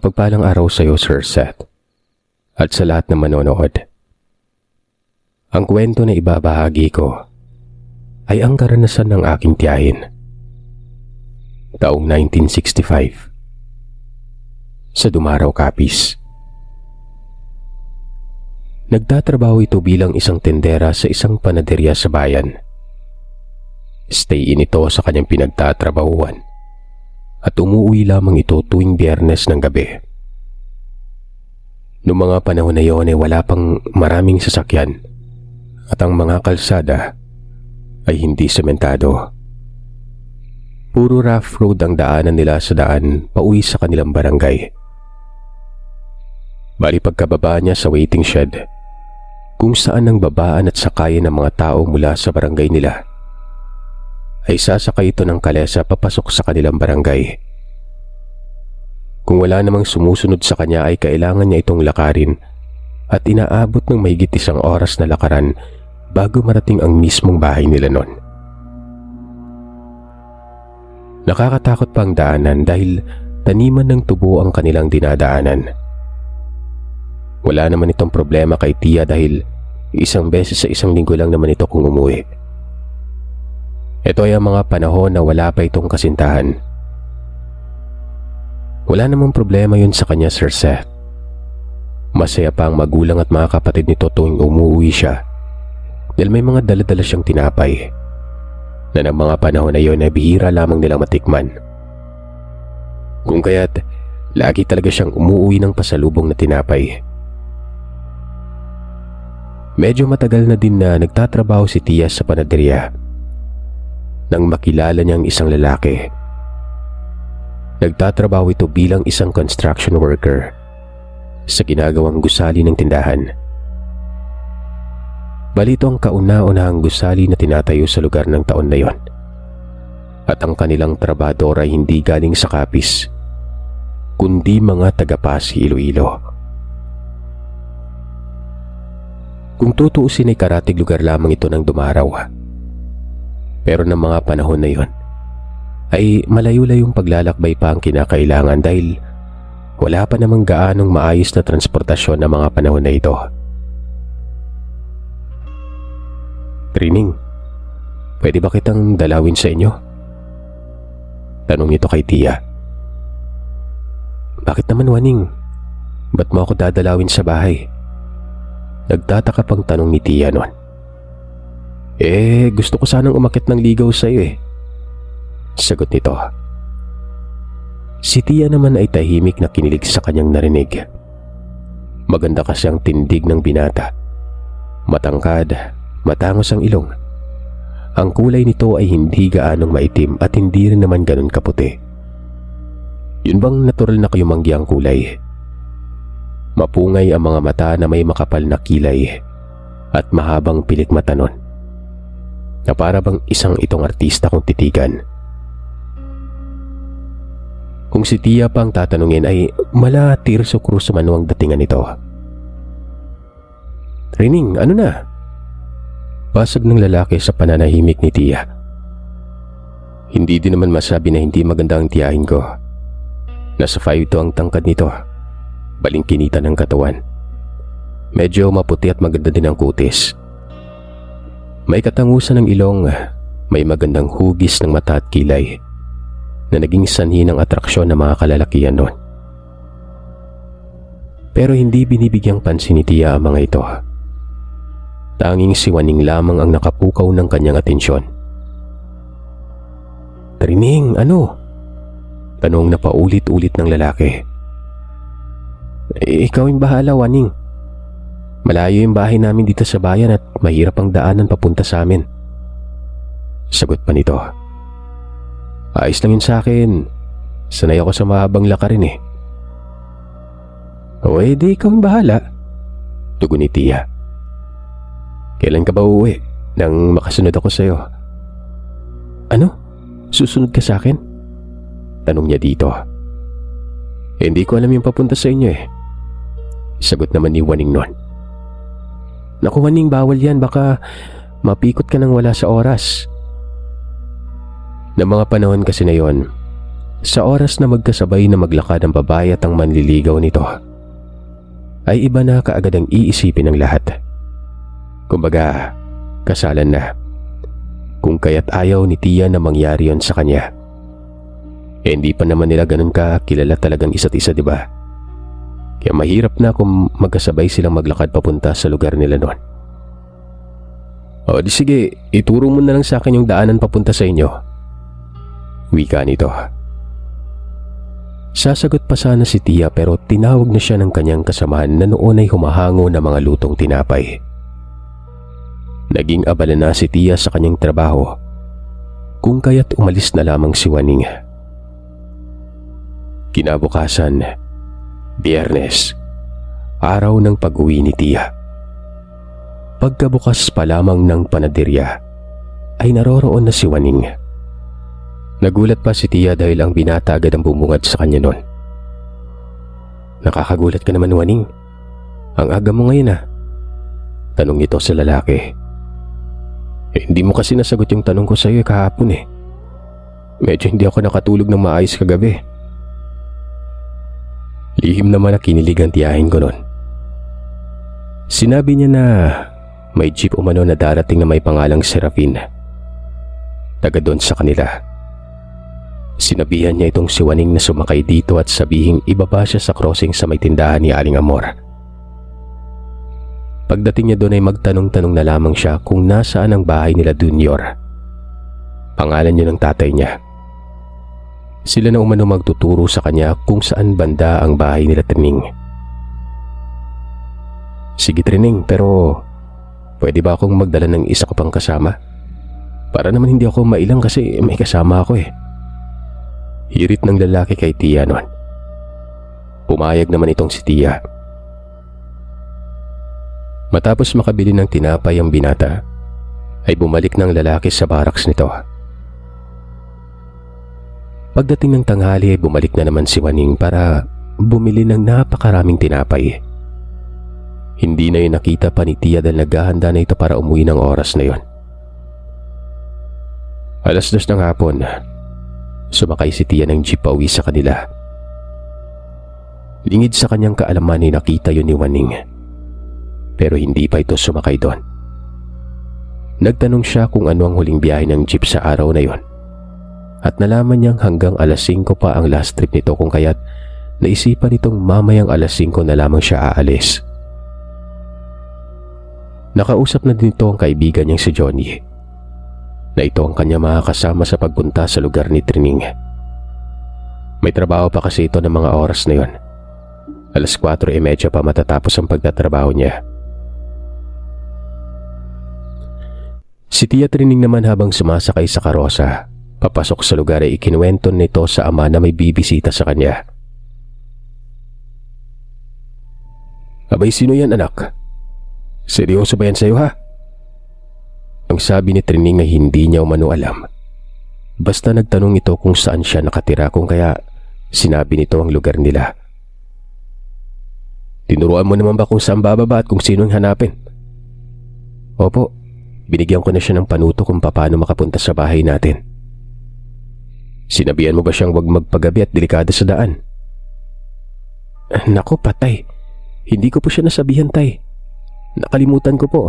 Mapagpalang araw sa iyo, Sir Seth, at sa lahat ng manonood. Ang kwento na ibabahagi ko ay ang karanasan ng aking tiyahin. Taong 1965, sa Dumaraw, Capiz. Nagtatrabaho ito bilang isang tendera sa isang panaderya sa bayan. Stay-in ito sa kanyang pinagtatrabahuan at umuwi lamang ito tuwing Biyernes ng gabi. Noong mga panahon na iyon ay wala pang maraming sasakyan at ang mga kalsada ay hindi sementado. Puro rough road ang daanan nila sa daan pauwi sa kanilang barangay. Bali pagkababa niya sa waiting shed, kung saan ang babaan at sakayan ng mga tao mula sa barangay nila, ay sasakay ito ng kalesa papasok sa kanilang barangay. Kung wala namang sumusunod sa kanya ay kailangan niya itong lakarin at inaabot ng mahigit 1 oras na lakaran bago marating ang mismong bahay nila noon. Nakakatakot pa ang daanan dahil taniman ng tubo ang kanilang dinadaanan. Wala naman itong problema kay Tia dahil isang beses sa isang linggo lang naman ito kung umuwi. Ito ay ang mga panahon na wala pa itong kasintahan. Wala namang problema yun sa kanya, Sir Seth. Masaya pa ang magulang at mga kapatid nito tuwing umuwi siya dahil may mga dala-dala siyang tinapay na ng mga panahon na yun ay bihira lamang nilang matikman. Kung kaya't lagi talaga siyang umuwi ng pasalubong na tinapay. Medyo matagal na din na nagtatrabaho si Tia sa panaderya nang makilala niyang isang lalaki. Nagtatrabaho ito bilang isang construction worker sa ginagawang gusali ng tindahan. Bali ito ang kauna-unahang gusali na tinatayo sa lugar ng taon na yon. At ang kanilang trabador ay hindi galing sa Capiz, kundi mga taga-Pasig, Iloilo. Kung tutuusin ay karatig lugar lamang ito ng Dumaraw. Pero ng mga panahon na yon ay malayo-layong paglalakbay pa ang kinakailangan dahil wala pa namang gaanong maayos na transportasyon ng mga panahon na ito. Trining, pwede ba kitang dalawin sa inyo? Tanong nito kay Tia. Bakit naman, Waning? Ba't mo ako dadalawin sa bahay? Nagtataka pang tanong ni Tia noon. Gusto ko sanang umakyat ng ligaw sa iyo Sagot nito. Si Tia naman ay tahimik na kinilig sa kanyang narinig. Maganda kasi ang tindig ng binata. Matangkad, matangos ang ilong. Ang kulay nito ay hindi gaanong maitim at hindi rin naman ganun kaputi. Yun bang natural na kayumanggi ang kulay? Mapungay ang mga mata na may makapal na kilay at mahabang pilik mata nun, na para bang isang itong artista kung titigan. Kung si Tia pa ang tatanungin ay mala Tirso Cruz manuang datingan nito. Rining, ano na? Basag ng lalaki sa pananahimik ni Tia. Hindi din naman masabi na hindi maganda ang tiyahin ko. Nasa 5'2" ang tangkad nito. Balingkinita ng katawan. Medyo maputi at maganda din ang kutis. May katangusan ng ilong, may magandang hugis ng mata at kilay na naging sanhi ng atraksyon ng mga kalalakihan noon. Pero hindi binibigyang pansin ni Tia ang mga ito. Tanging si Waning lamang ang nakapukaw ng kanyang atensyon. Trining, ano? Tanong na paulit-ulit ng lalaki. Ikaw ang bahala, Waning. Malayo yung bahay namin dito sa bayan at mahirap ang daanan papunta sa amin. Sagot pa nito. Ayos lang yun sa akin. Sanay ako sa mahabang lakarin di ikaw ang bahala. Tugon ni Tia. Kailan ka ba uuwi nang makasunod ako sa'yo? Ano? Susunod ka sa akin? Tanong niya dito. Hindi ko alam yung papunta sa inyo Sagot naman ni Waning nun. Naku Waning, bawal yan, baka mapikot ka nang wala sa oras. Na mga panahon kasi na yon, Sa oras na magkasabay na maglakad ang babae at ang manliligaw nito, ay iba na kaagad ang iisipin ng lahat. Kumbaga, kasalan na. Kung kaya't ayaw ni Tia na mangyari yon sa kanya. Hindi pa naman nila ganun ka kilala talagang isa't isa, di ba? Kaya mahirap na kung magkasabay silang maglakad papunta sa lugar nila noon. O di sige, ituro mo na lang sa akin yung daanan papunta sa inyo. Wika nito. Sasagot pa sana si Tia pero tinawag na siya ng kanyang kasamahan na noon ay humahango ng mga lutong tinapay. Naging abala na si Tia sa kanyang trabaho, kung kaya't umalis na lamang si Waning. Kinabukasan, Biyernes, araw ng pag-uwi ni Tia. Pagkabukas pa lamang ng panaderya, ay naroroon na si Waning. Nagulat pa si Tia dahil ang binata agad ang bumungad sa kanya noon. Nakakagulat ka naman, Waning. Ang aga mo ngayon ah. Tanong nito sa lalaki. Hindi mo kasi nasagot yung tanong ko sa iyo kahapon eh. Medyo hindi ako nakatulog ng maayos kagabi. Lihim naman na kinilig ang tiyahin ko noon. Sinabi niya na may jeep umano na darating na may pangalang Serafin. Taga doon sa kanila. Sinabihan niya itong si Waning na sumakay dito at sabihing ibaba siya sa crossing sa may tindahan ni Aling Amor. Pagdating niya doon ay magtanong-tanong na lamang siya kung nasaan ang bahay nila Junior. Pangalan niya ng tatay niya. Sila na umano magtuturo sa kanya kung saan banda ang bahay nila Trining. Sige Trining, pero pwede ba akong magdala ng isa ko pang kasama? Para naman hindi ako mailang kasi may kasama ako eh. Hirit ng lalaki kay Tia noon. Pumayag naman itong si Tia. Matapos makabili ng tinapay ang binata, ay bumalik ng lalaki sa baraks nito. Pagdating ng tanghali ay bumalik na naman si Waning para bumili ng napakaraming tinapay. Hindi na yun nakita pa ni Tia dahil naghahanda na ito para umuwi ng oras na yon. 2:00 ng hapon, sumakay si Tia ng jeep pauwi sa kanila. Lingid sa kanyang kaalaman ay nakita yun ni Waning. Pero hindi pa ito sumakay doon. Nagtanong siya kung ano ang huling biyahe ng jeep sa araw na yon. At nalaman niyang hanggang 5:00 pa ang last trip nito kung kaya't naisipan nitong mamayang 5:00 na lamang siya aalis. Nakausap na din ito ang kaibigan niyang si Johnny, na ito ang kanya makakasama sa pagpunta sa lugar ni Trining. May trabaho pa kasi ito ng mga oras na yon. 4:30 pa matatapos ang pagtatrabaho niya. Si Tia Trining naman habang sumasakay sa karosa, papasok sa lugar ay ikinuwento nito sa ama na may bibisita sa kanya. Abay, sino yan anak? Seryoso ba yan sa'yo ha? Ang sabi ni Trining ay hindi niya umano alam. Basta nagtanong ito kung saan siya nakatira kung kaya sinabi nito ang lugar nila. Tinuruan mo naman ba kung saan bababa at kung sino ang hanapin? Opo, binigyan ko na siya ng panuto kung paano makapunta sa bahay natin. Sinabihan mo ba siyang wag magpagabi at delikado sa daan? Nako patay, hindi ko po siya nasabihan tay. Nakalimutan ko po.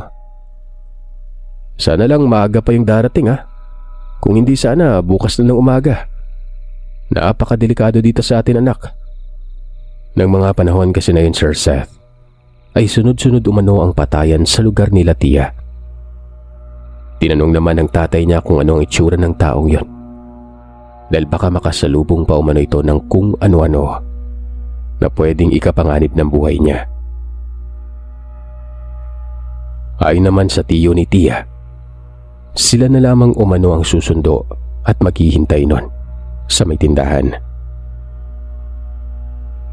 Sana lang maaga pa yung darating ha. Kung hindi sana bukas na ng umaga. Napakadelikado dito sa atin anak. Nang mga panahon kasi na yun Sir Seth, ay sunod-sunod umano ang patayan sa lugar nila Tia. Tinanong naman ng tatay niya kung ano ang itsura ng taong yon. Dahil baka makasalubong pa umano ito ng kung ano-ano na pwedeng ikapanganib ng buhay niya. Ayon naman sa tiyo ni Tia, sila na lamang umano ang susundo at maghihintay nun sa may tindahan.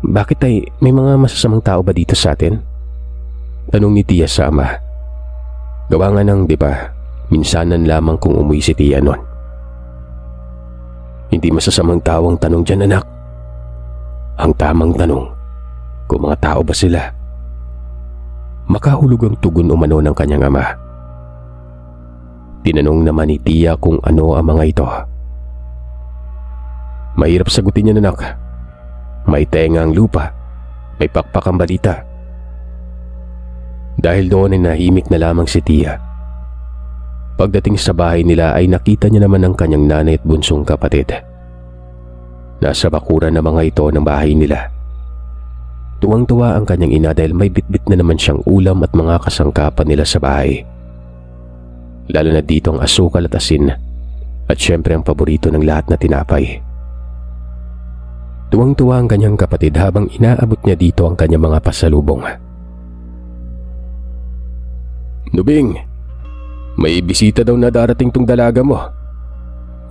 Bakit ay may mga masasamang tao ba dito sa atin? Tanong ni Tia sa ama. Gawa nga ng, di ba, minsanan lamang kung umuwi si Tia nun. Hindi masasamang tao ang tanong dyan anak. Ang tamang tanong, kung mga tao ba sila? Makahulog ang tugon umano ng kanyang ama. Tinanong naman ni Tia kung ano ang mga ito. Mahirap sagutin yan, anak. May tenga ang lupa, may pakpak ang balita. Dahil doon ay nahimik na lamang si Tia. Pagdating sa bahay nila ay nakita niya naman ang kanyang nanay at bunsong kapatid. Nasa bakuran na mga ito ng bahay nila. Tuwang-tuwa ang kanyang ina dahil may bitbit na naman siyang ulam at mga kasangkapan nila sa bahay. Lalo na dito ang asukal at asin at syempre ang paborito ng lahat na tinapay. Tuwang-tuwa ang kanyang kapatid habang inaabot niya dito ang kanyang mga pasalubong. "Nubing, may bisita daw na darating tong dalaga mo,"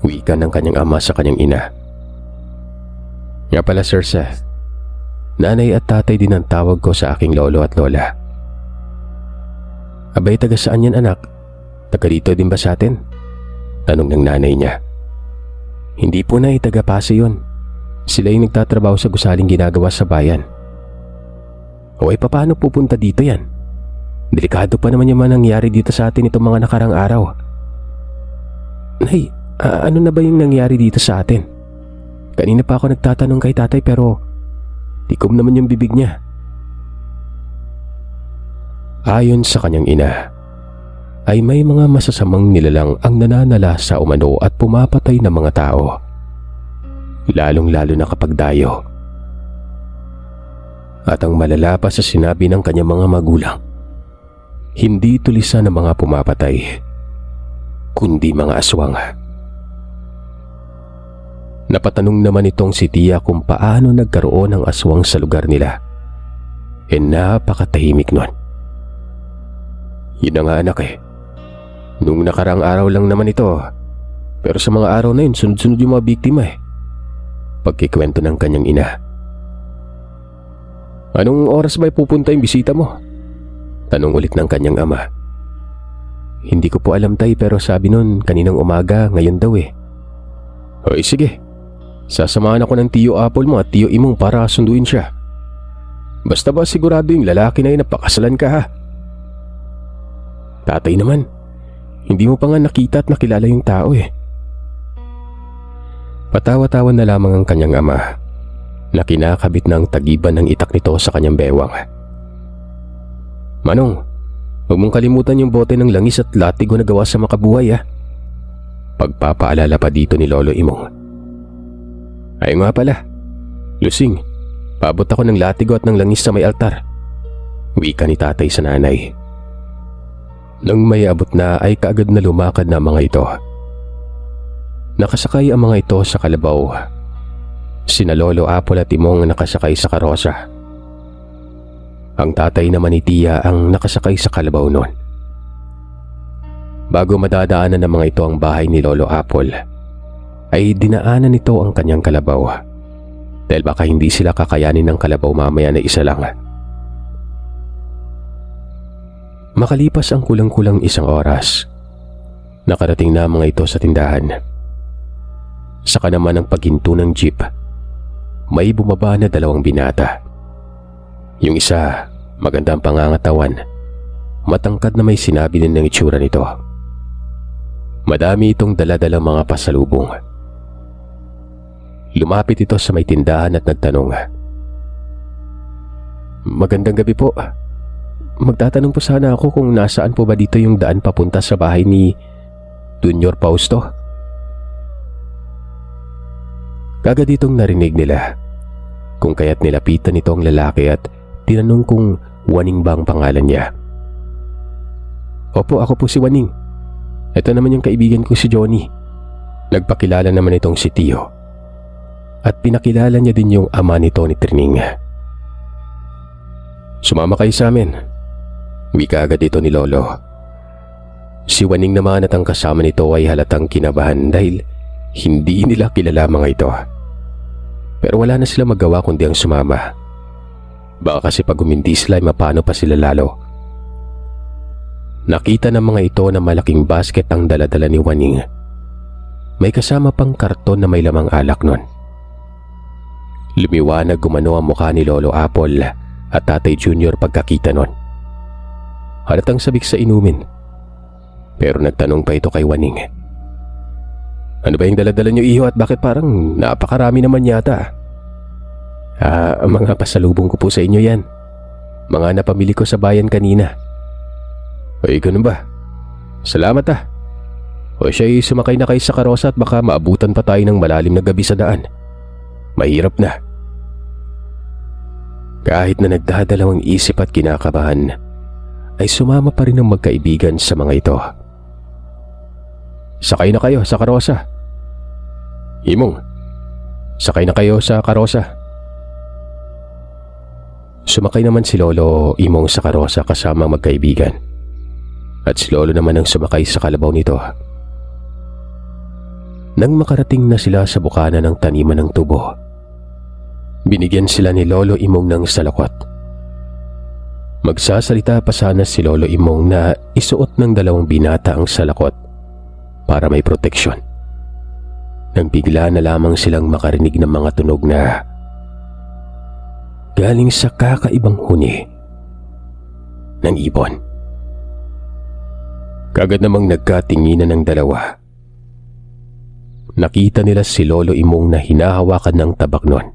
wika ng kanyang ama sa kanyang ina. "Nga pala, Sir Seth, nanay at tatay din ang tawag ko sa aking lolo at lola." "Abay, taga saan yan, anak? Taga dito din ba sa atin?" tanong ng nanay niya. "Hindi po na, taga Pasay yun. Sila yung nagtatrabaho sa gusaling ginagawa sa bayan." "O ay paano pupunta dito yan? Delikado pa naman yung nangyari dito sa atin itong mga nakarang araw." "Nay, ano na ba yung nangyari dito sa atin? Kanina pa ako nagtatanong kay tatay pero tikom naman yung bibig niya." Ayon sa kanyang ina, ay may mga masasamang nilalang ang nananala sa umano at pumapatay ng mga tao. Lalong-lalo na kapag dayo. At ang malala pa sa sinabi ng kanyang mga magulang, hindi tulisan ng mga pumapatay, kundi mga aswang. Napatanong naman itong si Tia kung paano nagkaroon ng aswang sa lugar nila. Napakatahimik nun. "Yun na nga, anak Nung nakaraang araw lang naman ito. Pero sa mga araw na yun, sunod-sunod yung mga biktima pagkikwento ng kanyang ina. "Anong oras ba pupunta yung bisita mo?" tanong ulit ng kanyang ama. "Hindi ko po alam, tay, pero sabi nun kaninang umaga, ngayon daw "Oy, sige. Sasamahan ako ng Tiyo Apple mo at Tiyo Imong para sunduin siya. Basta ba sigurado yung lalaki na yun napakasalan ka, ha?" "Tatay naman, hindi mo pa nga nakita at nakilala yung tao Patawa-tawa na lamang ang kanyang ama na kinakabit ng tagiban ng itak nito sa kanyang bewang. "Manong, huwag mong kalimutan yung bote ng langis at latigo na gawa sa makabuhay pagpapaalala pa dito ni Lolo Imong. "Ay nga pala, Lusing, paabot ako ng latigo at ng langis sa may altar," wika ni tatay sa nanay. Nang may abot na ay kaagad na lumakad na mga ito. Nakasakay ang mga ito sa kalabaw. Sina Lolo Apple at Imong nakasakay sa karosa. Ang tatay naman ni Tia ang nakasakay sa kalabaw noon. Bago madadaanan ng mga ito ang bahay ni Lolo Apple, ay dinaanan nito ang kanyang kalabaw. Dahil baka hindi sila kakayanin ng kalabaw mamaya na isa lang. Makalipas ang kulang-kulang 1 oras, nakarating na mga ito sa tindahan. Saka naman ang paghinto ng jeep, may bumaba na 2 binata. Yung isa, magandang pangangatawan, matangkad na may sinabi din ng itsura nito. Madami itong dala-dalang mga pasalubong. Lumapit ito sa may tindahan at nagtanong, "Magandang gabi po. Magtatanong po sana ako kung nasaan po ba dito yung daan papunta sa bahay ni Junior Fausto?" Kagad itong narinig nila, kung kaya't nilapitan ito ang lalaki at tinanong kung Waning ba ang pangalan niya. "Opo, ako po si Waning. Ito naman yung kaibigan ko si Johnny." Nagpakilala naman itong si Tio. At pinakilala niya din yung ama nito ni Trining. "Sumama kayo sa amin," wika agad ito ni Lolo. Si Waning naman at ang kasama nito ay halatang kinabahan dahil hindi nila kilala mga ito. Pero wala na sila magawa kundi ang sumama. Baka kasi pag umindi sila ay mapano pa sila lalo. Nakita ng mga ito na malaking basket ang daladala ni Waning. May kasama pang karton na may lamang alak nun. Lumiwanag gumano ang mukha ni Lolo Apple at Tatay Junior pagkakita nun. Halatang sabik sa inumin. Pero nagtanong pa ito kay Waning, Ano ba yung daladala niyo, iho, at bakit parang napakarami naman yata? Mga pasalubong ko po sa inyo yan. Mga napamili ko sa bayan kanina. Ay, ganun ba? Salamat ah. O siya'y sumakay na kayo sa karosa at baka maabutan pa tayo ng malalim na gabi sa daan. Mahirap na. Kahit na nagdadalawang isip at kinakabahan, ay sumama pa rin ang magkaibigan sa mga ito. Sakay na kayo sa karosa. Imong, sakay na kayo sa karosa. Sumakay naman si Lolo Imong sa karosa kasama ang magkaibigan. At si Lolo naman ang sumakay sa kalabaw nito. Nang makarating na sila sa bukana ng taniman ng tubo, binigyan sila ni Lolo Imong ng salakot. Magsasalita pa sana si Lolo Imong na isuot ng dalawang binata ang salakot para may proteksyon. Nang bigla na lamang silang makarinig ng mga tunog na galing sa kakaibang huni ng ibon. Kagad namang nagkatinginan ng dalawa. Nakita nila si Lolo Imong na hinahawakan ng tabak nun.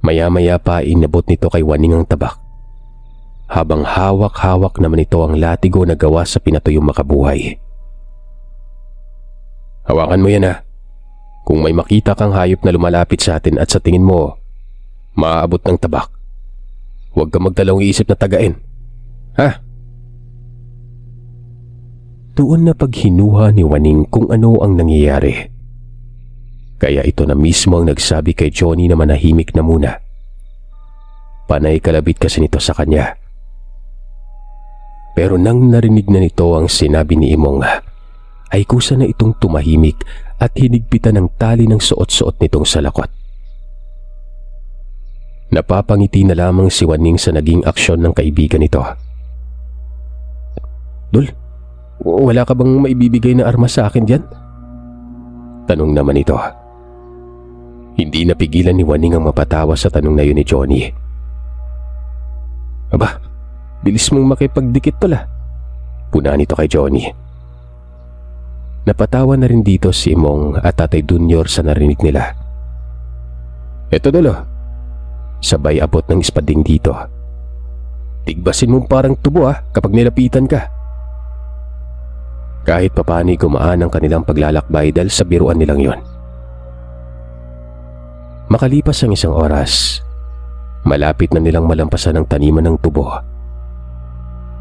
Maya-maya pa inabot nito kay Waning ang tabak, habang hawak-hawak naman ito ang latigo na gawa sa pinatuyong makabuhay. Hawakan mo yan ha. Kung may makita kang hayop na lumalapit sa atin at sa tingin mo maaabot ng tabak, huwag kang magdalawang isip na tagain. Ha? Tuon na paghinuha ni Waning kung ano ang nangyayari. Kaya ito na mismo ang nagsabi kay Johnny na manahimik na muna. Panay kalabit kasi nito sa kanya. Pero nang narinig na nito ang sinabi ni Imong, ay kusa na itong tumahimik at hinigpitan ng tali ng suot-suot nitong salakot. Napapangiti na lamang si Waning sa naging aksyon ng kaibigan nito. Dul, wala ka bang maibibigay na armas sa akin dyan? Tanong naman ito. Hindi napigilan ni Waning ang mapatawa sa tanong na yun ni Johnny. Aba, bilis mong makipagdikit pala. Puna nito kay Johnny. Napatawa na rin dito si Imong at Tatay Junior sa narinig nila. Eto Dolo, sabay abot ng ispading dito. Tigbasin mong parang tubo kapag nilapitan ka. Kahit papani gumaan ang kanilang paglalakbay dahil sa biruan nilang yon. Makalipas ang isang oras, malapit na nilang malampasan ang taniman ng tubo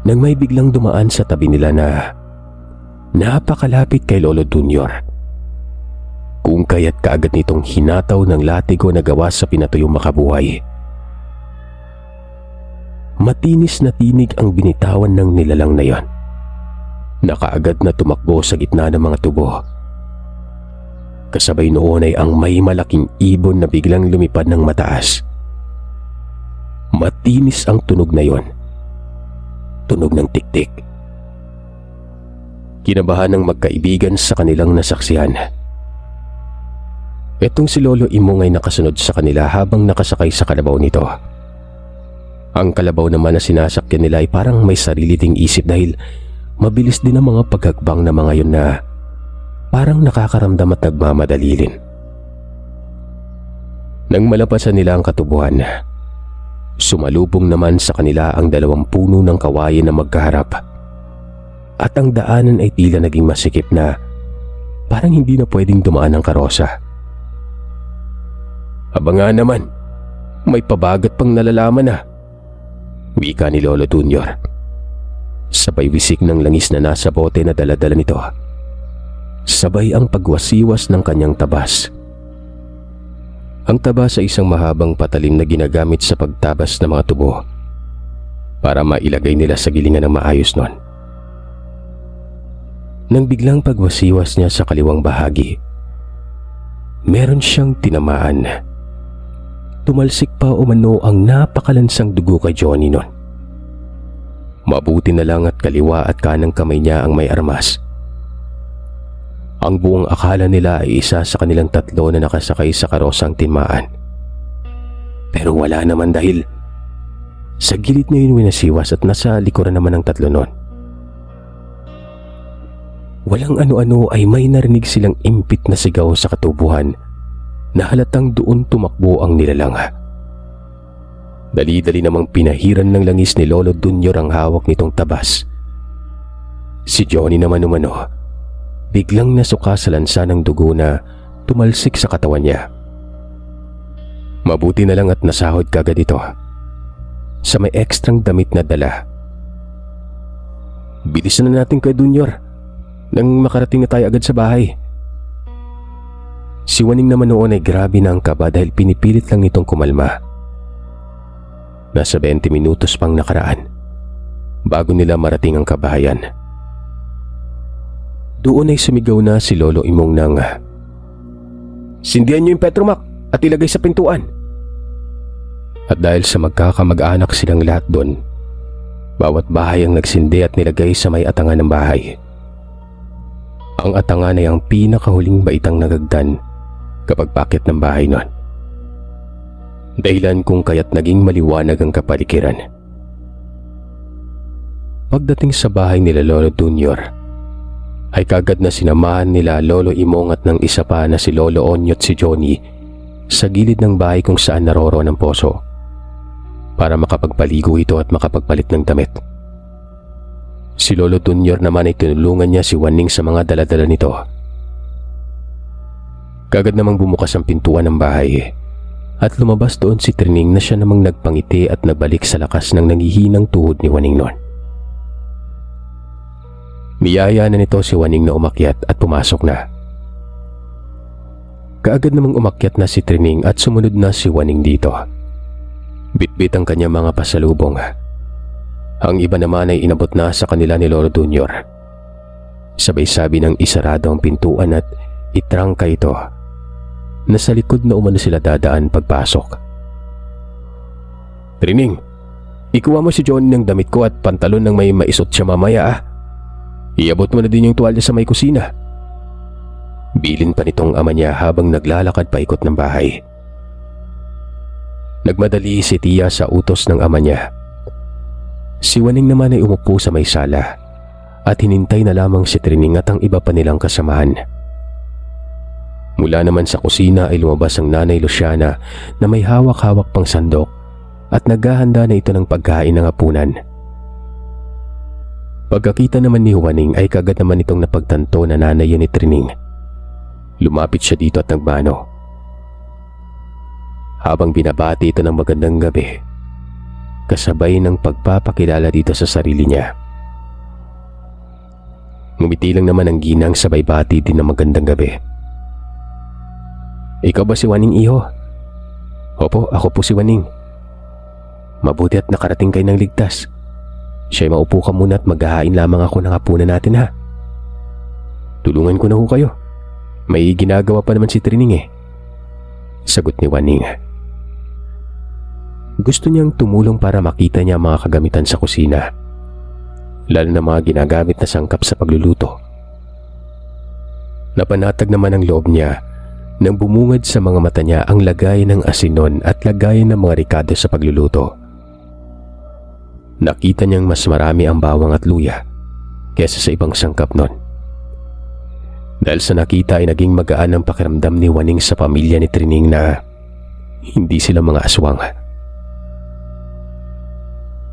nang may biglang dumaan sa tabi nila na napakalapit kay Lolo Junior. Kung kaya't kaagad nitong hinataw ng latigo na gawa sa pinatuyong makabuhay. Matinis na tinig ang binitawan ng nilalang na yon. Nakaagad na tumakbo sa gitna ng mga tubo. Kasabay noon ay ang may malaking ibon na biglang lumipad ng mataas. Matinis ang tunog na yon. Tunog ng tiktik. Kinabahan ng magkaibigan sa kanilang nasaksihan. Etong si Lolo Imong ay nakasunod sa kanila habang nakasakay sa kalabaw nito. Ang kalabaw naman na sinasakyan nila ay parang may sarili ding isip dahil mabilis din ang mga paghagbang na mga yun na parang nakakaramdam at nagmamadalilin. Nang malampasan nila ang katubuhan, sumalubong naman sa kanila ang dalawang puno ng kawayan na magkaharap. At ang daanan ay tila naging masikip na parang hindi na pwedeng dumaan ang karosa. Aba nga naman, may pabagat pang nalalaman na. Wika ni Lolo Junior. Sabay wisik ng langis na nasa bote na daladala nito. Sabay ang pagwasiwas ng kanyang tabas. Ang tabas ay isang mahabang patalim na ginagamit sa pagtabas ng mga tubo para mailagay nila sa gilingan ng maayos nun. Nang biglang pagwasiwas niya sa kaliwang bahagi, meron siyang tinamaan. Tumalsik pa umano ang napakalansang dugo kay Johnny nun. Mabuti na lang at kaliwa at kanang kamay niya ang may armas. Ang buong akala nila ay isa sa kanilang tatlo na nakasakay sa karosang timaan. Pero wala naman dahil sa gilid niya yun winasiwas at nasa likuran naman ng tatlo nun. walang ano-ano ay may narinig silang impit na sigaw sa katubuhan na halatang doon tumakbo ang nilalang. Dali-dali namang pinahiran ng langis ni Lolo Junior ang hawak nitong tabas. Si Johnny naman umano, biglang nasuka sa lansa ng dugo na tumalsik sa katawan niya. Mabuti na lang at nasahod kagad ito sa may ekstrang damit na dala. Bilisan na natin kay Junior nang makarating na tayo agad sa bahay. Si Waning naman noon ay grabe na ang kaba dahil pinipilit lang nitong kumalma. Nasa 20 minutos pang nakaraan bago nila marating ang kabahayan. Doon ay sumigaw na si Lolo Imong nang, "Sindihan niyo yung Petromac at ilagay sa pintuan." At dahil sa magkakamag-anak silang lahat doon, bawat bahay ang nagsindi at nilagay sa may atangan ng bahay. Ang atangan ay ang pinakahuling baitang nagagdan kapag pakit ng bahay nun. Dahilan kung kaya't naging maliwanag ang kapaligiran. Pagdating sa bahay nila Lolo Junior, ay kagad na sinamahan nila Lolo Imong at ng isa pa na si Lolo Onyo at si Johnny sa gilid ng bahay kung saan naroroon ang poso para makapagpaligo ito at makapagpalit ng damit. Si Lolo Junior naman ay tinulungan niya si Waning sa mga daladala nito. Kagad namang bumukas ang pintuan ng bahay at lumabas doon si Trining na siya namang nagpangiti at nagbalik sa lakas ng nangihinang tuhod ni Waning noon. Niyaya na nito si Waning na umakyat at pumasok na. Kaagad namang umakyat na si Trining at sumunod na si Waning dito. Bitbit ang kanyang mga pasalubong. Ang iba naman ay inabot na sa kanila ni Lolo Junior. Sabay sabi ng isarado ang pintuan at itrangka ito na sa likod na umano sila dadaan pagpasok. "Trining, ikuha mo si Johnny ng damit ko at pantalon ng may maisot siya mamaya ah. Iabot mo na din yung tuwalya sa may kusina." Bilin pa nitong ama niya habang naglalakad paikot ng bahay. Nagmadali si Tia sa utos ng ama niya. Si Waning naman ay umupo sa may sala at hinintay na lamang si Trining at ang iba pa nilang kasamahan. Mula naman sa kusina ay lumabas ang Nanay Luciana na may hawak-hawak pang sandok at naghahanda na ito ng pagkain ng hapunan. Pagkakita naman ni Waning ay kagad naman itong napagtanto na nanay yun ni Trining. Lumapit siya dito at nagmano. Habang binabati ito ng magandang gabi, kasabay ng pagpapakilala dito sa sarili niya. Ngumiti lang naman ang ginang sabay bati din ng magandang gabi. "Ikaw ba si Waning, iho?" "Opo, ako po si Waning. Mabuti at nakarating kayo ng ligtas. Siya'y maupo ka muna at maghahain lamang ako ng hapunan natin ha. Tulungan ko na ho kayo. May ginagawa pa naman si Trining eh." Sagot ni Waning. Gusto niyang tumulong para makita niya ang mga kagamitan sa kusina, lalo na mga ginagamit na sangkap sa pagluluto. Napanatag naman ang loob niya nang bumungad sa mga mata niya ang lagayan ng asinon at lagayan ng mga rikado sa pagluluto. Nakita niyang mas marami ang bawang at luya kaysa sa ibang sangkap nun. Dahil sa nakita ay naging magaan ang pakiramdam ni Waning sa pamilya ni Trining na hindi sila mga aswang.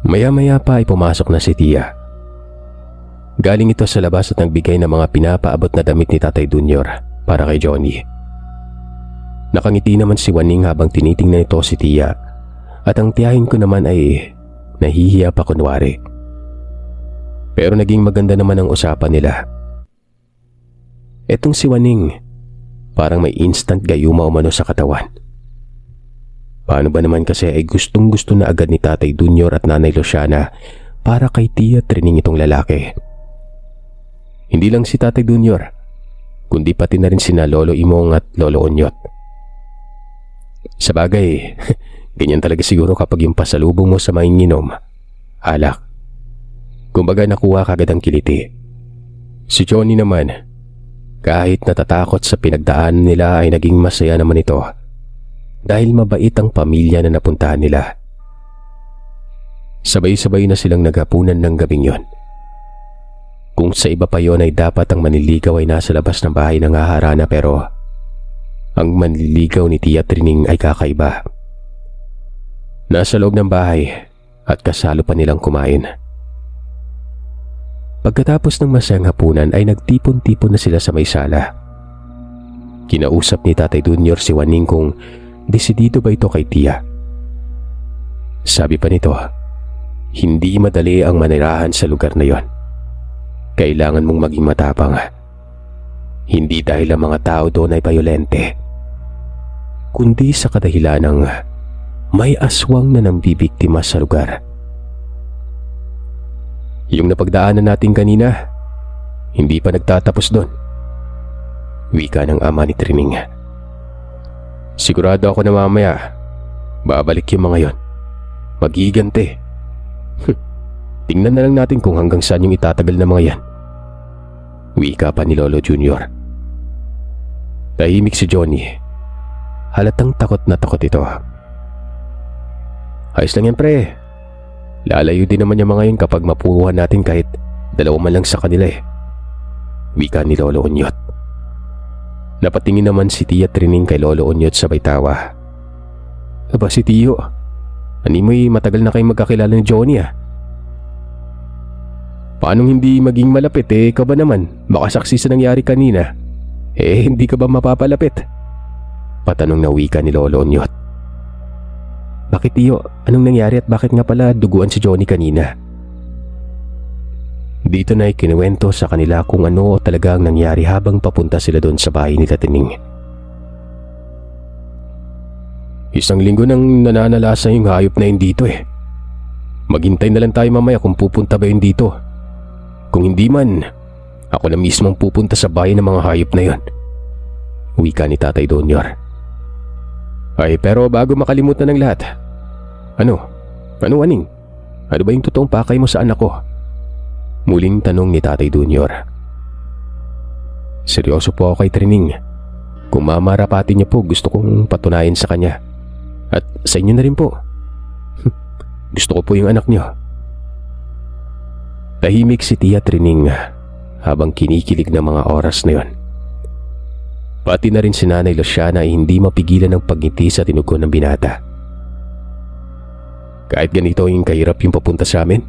Maya-maya pa ay pumasok na si Tia. Galing ito sa labas at nagbigay ng mga pinapaabot na damit ni Tatay Junior para kay Johnny. Nakangiti naman si Waning habang tinitingnan ito si Tia at ang tiyahin ko naman ay nahihiya pa kunwari. Pero naging maganda naman ang usapan nila. Etong si Waning, parang may instant gayuma umano sa katawan. Paano ba naman kasi ay gustong-gusto na agad ni Tatay Junior at Nanay Luciana para kay Tia Trining itong lalaki. Hindi lang si Tatay Junior, kundi pati na rin sina Lolo Imong at Lolo Onyot. Sa bagay, ganyan talaga siguro kapag yung pasalubong mo sa mainginom, alak. Kumbaga nakuha kagad ang kiliti. Si Johnny naman, kahit natatakot sa pinagdaan nila ay naging masaya naman ito dahil mabait ang pamilya na napuntahan nila. Sabay-sabay na silang naghapunan ng gabing yon. Kung sa iba pa yon ay dapat ang manliligaw ay nasa labas ng bahay ng haharana, pero ang manliligaw ni Tia Trining ay kakaiba. Nasa loob ng bahay at kasalo pa nilang kumain. Pagkatapos ng masayang hapunan ay nagtipon-tipon na sila sa may sala. Kinausap ni Tatay Junior si Waning kung desidido ba ito kay Tia. Sabi pa nito, hindi madali ang manirahan sa lugar na yon. Kailangan mong maging matapang. Hindi dahil ang mga tao doon ay bayolente, kundi sa kadahilan ng may aswang na nambibiktima sa lugar. Yung napagdaanan natin kanina, hindi pa nagtatapos doon. Wika ng ama ni Trining. Sigurado ako na mamaya, babalik yung mga yon. Magigante. Tingnan na lang natin kung hanggang saan yung itatagal na mga yan. Wika pa ni Lolo Junior. Tahimik si Johnny. Halatang takot na takot ito. Ayos lang yan, pre. Lalayo din naman yung mga yun kapag mapuruhan natin kahit dalawa man lang sa kanila eh. Wika ni Lolo Onyot. Napatingin naman si Tia Trining kay Lolo Onyot sabay tawa. Aba si Tiyo, ani mo'y matagal na kayong magkakilala ni Johnny ah. Paanong hindi maging malapit eh, ka ba naman? Baka saksi sa nangyari kanina. Eh, hindi ka ba mapapalapit? Patanong na wika ni Lolo Onyot. Bakit Tiyo? Anong nangyari at bakit nga pala duguan si Johnny kanina? Dito na ikinuwento sa kanila kung ano talaga ang nangyari habang papunta sila doon sa bahay ni Tining. Isang linggo nang nananalasa yung hayop na yun dito eh. Maghintay na lang tayo mamaya kung pupunta ba yun dito. Kung hindi man, ako na mismong pupunta sa bahay ng mga hayop na yun. Wika ni Tatay Junior. Ay pero bago makalimutan ng lahat. Ano Waning? Ano ba yung totoong pakay mo sa anak ko? Muling tanong ni Tatay Junior. Seryoso po ako kay Trining. Kung mamarapatin niyo po, gusto kong patunayan sa kanya. At sa inyo na rin po. Gusto ko po yung anak niyo. Tahimik si Tia Trining habang kinikilig ng mga oras na yon. Pati na rin si Nanay Luciana ay hindi mapigilan ng pagngiti sa tinugon ng binata. Kahit ganito yung kahirap yung papunta sa amin?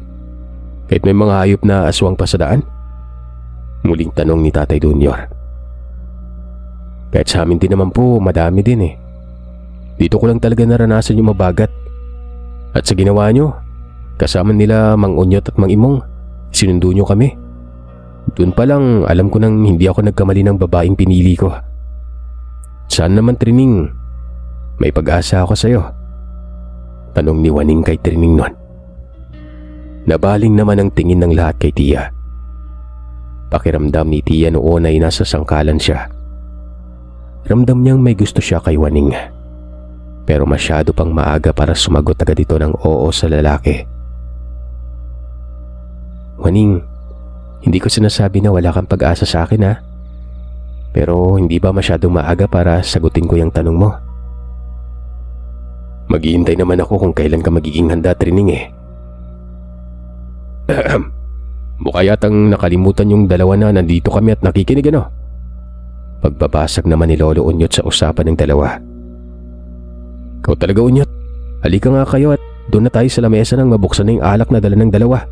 Kahit may mga hayop na aswang pa sa daan? Muling tanong ni Tatay Junior. Kahit sa amin din naman po, madami din eh. Dito ko lang talaga naranasan yung mabagat. At sa ginawa nyo, kasama nila Mang Onyot at Mang Imong, sinundo nyo kami. Doon pa lang alam ko nang hindi ako nagkamali ng babaeng pinili ko. Saan naman Trining? May pag-asa ako sa'yo. Tanong ni Waning kay Trining nun. Nabaling naman ang tingin ng lahat kay Tia. Pakiramdam ni Tia noon ay nasa sangkalan siya. Ramdam niyang may gusto siya kay Waning. Pero masyado pang maaga para sumagot agad ito ng oo sa lalaki. Waning, hindi ko sinasabi na wala kang pag-asa sa akin ha. Pero hindi ba masyadong maaga para sagutin ko yung tanong mo? Maghihintay naman ako kung kailan ka magiging handa, Trining eh. Mukha yatang nakalimutan yung dalawa na nandito kami at nakikinig ano? Pagbabasag naman ni Lolo Onyot sa usapan ng dalawa. Ikaw talaga Onyot, halika nga kayo at doon na tayo sa lamesa nang mabuksan na yung alak na dala ng dalawa.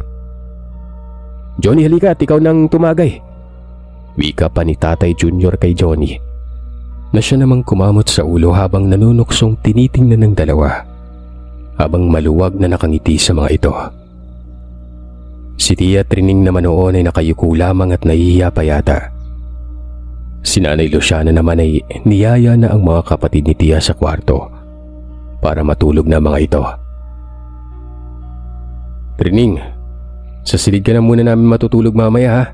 Johnny halika at ikaw nang tumagay. Wika pa ni Tatay Junior kay Johnny na siya namang kumamot sa ulo habang nanunuksong tinitingnan ng dalawa habang maluwag na nakangiti sa mga ito. Si Tia Trining naman noon ay nakayuko lamang at nahihiya pa yata. Si Nanay Luciana naman ay niyaya na ang mga kapatid ni Tia sa kwarto para matulog na mga ito. Trining, sa silid ka na muna namin matutulog mamaya ha.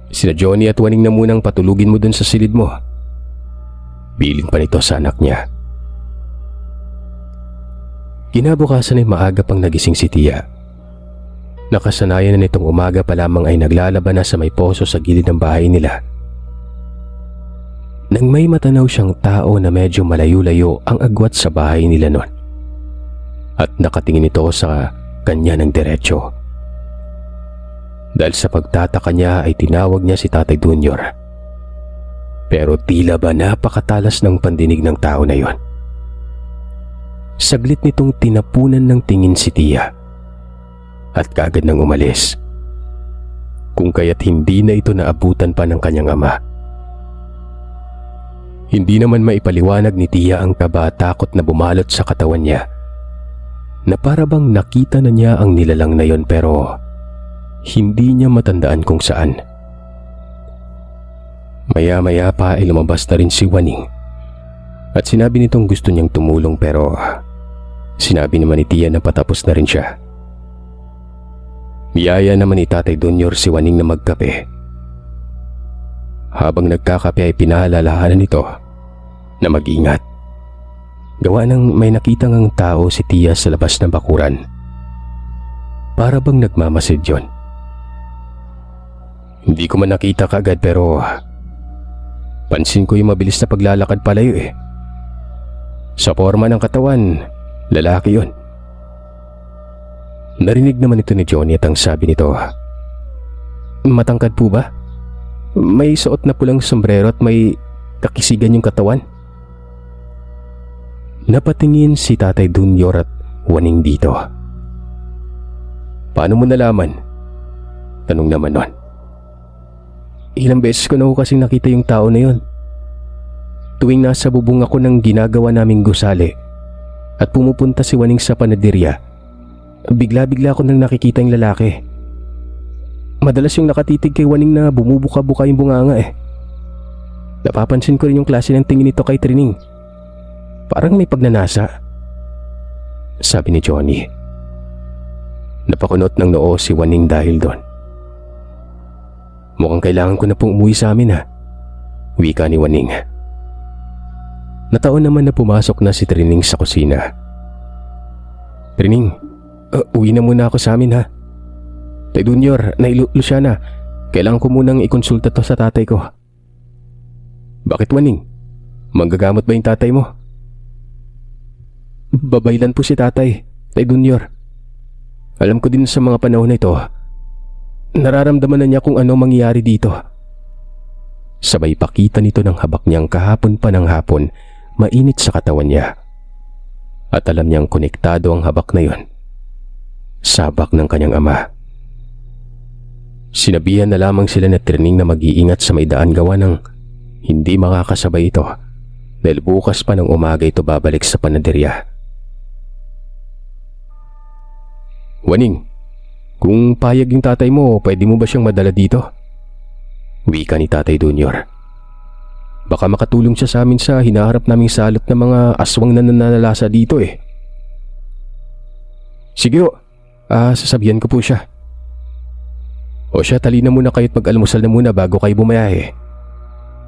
Sina Johnny at Waning na munang patulugin mo dun sa silid mo. Bilin pa nito sa anak niya. Kinabukasan ay maaga pang nagising si Tia. Nakasanayan na nitong umaga pa lamang ay naglalaba na sa may poso sa gilid ng bahay nila. Nang may matanaw siyang tao na medyo malayo-layo ang agwat sa bahay nila noon. At nakatingin ito sa kanya ng diretsyo. Dahil sa pagtataka niya ay tinawag niya si Tatay Junior. Pero tila ba napakatalas ng pandinig ng tao na yon. Saglit nitong tinapunan ng tingin si Tia at kaagad nang umalis. Kung kaya't hindi na ito naabutan pa ng kanyang ama. Hindi naman maipaliwanag ni Tia ang kaba at takot na bumalot sa katawan niya, na para bang nakita na niya ang nilalang na yon pero hindi niya matandaan kung saan. Maya-maya pa ay lumabas na rin si Waning at sinabi nitong gusto niyang tumulong pero sinabi naman ni Tia na patapos na rin siya. Biyaya naman ni Tatay Junior si Waning na magkape. Habang nagkakape ay pinahalalahanan nito na mag-ingat. Gawa ng may nakita ngang tao si Tia sa labas ng bakuran. Para bang nagmamasid yun. Hindi ko man nakita kaagad pero pansin ko yung mabilis na paglalakad palayo eh. Sa forma ng katawan, lalaki yun. Narinig naman ito ni Johnny at ang sabi nito, matangkad po ba? May suot na pulang sombrero at may kakisigan yung katawan? Napatingin si Tatay Junior at Waning dito. Paano mo nalaman? Tanong naman nun. Ilang beses ko na kasing nakita yung tao na yon. Tuwing nasa bubong ako ng ginagawa naming gusali at pumupunta si Waning sa panaderya, bigla-bigla ako nang nakikita yung lalaki. Madalas yung nakatitig kay Waning na bumubuka-buka yung bunganga eh. Napapansin ko rin yung klase ng tingin nito kay Trining. Parang may pagnanasa, sabi ni Johnny. Napakunot ng noo si Waning dahil doon. Mukhang kailangan ko na pong umuwi sa amin ha, wika ni Waning. Nataon naman na pumasok na si Trining sa kusina. Trining, uwi na muna ako sa amin ha. Tay Junior, Luciana, kailangan ko munang ikonsulta to sa tatay ko. Bakit Waning? Manggagamot ba yung tatay mo? Babaylan po si tatay, Tay Junior. Alam ko din sa mga panahon na ito, nararamdaman na niya kung ano mangyayari dito. Sabay pakita nito ng habak niyang kahapon pa ng hapon, mainit sa katawan niya. At alam niyang konektado ang habak na yon sa habak ng kanyang ama. Sinabihan na lamang sila na Trining na mag-iingat sa may daan gawa ng hindi makakasabay ito dahil bukas pa ng umaga ito babalik sa panaderya. Waning, kung payag yung tatay mo, pwede mo ba siyang madala dito? Wika ni Tatay Junior. Baka makatulong siya sa amin sa hinaharap naming salot ng mga aswang na nananalasa dito eh. Sige o, sasabihan ko po siya. O siya, talina muna kayo't mag-almusal na muna bago kayo bumayahe.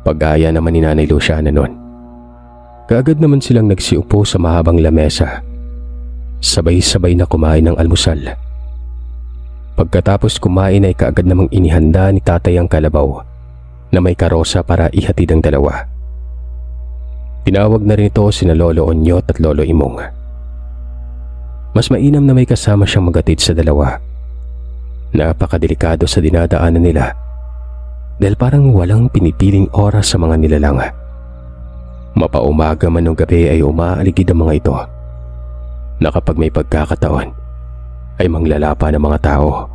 Pag-aya naman ni Nanay Luciana noon. Kaagad naman silang nagsiupo sa mahabang lamesa. Sabay-sabay na kumain ng almusal. Pagkatapos kumain ay kaagad namang inihanda ni tatay ang kalabaw na may karosa para ihatid ang dalawa. Tinawag na rin ito sina Lolo Onyot at Lolo Imong. Mas mainam na may kasama siyang magatid sa dalawa. Napakadelikado sa dinadaanan nila dahil parang walang pinipiling oras sa mga nilalang. Mapaumaga man o gabi ay umaaligid ang mga ito na kapag may pagkakataon ay manglalapa ng mga tao.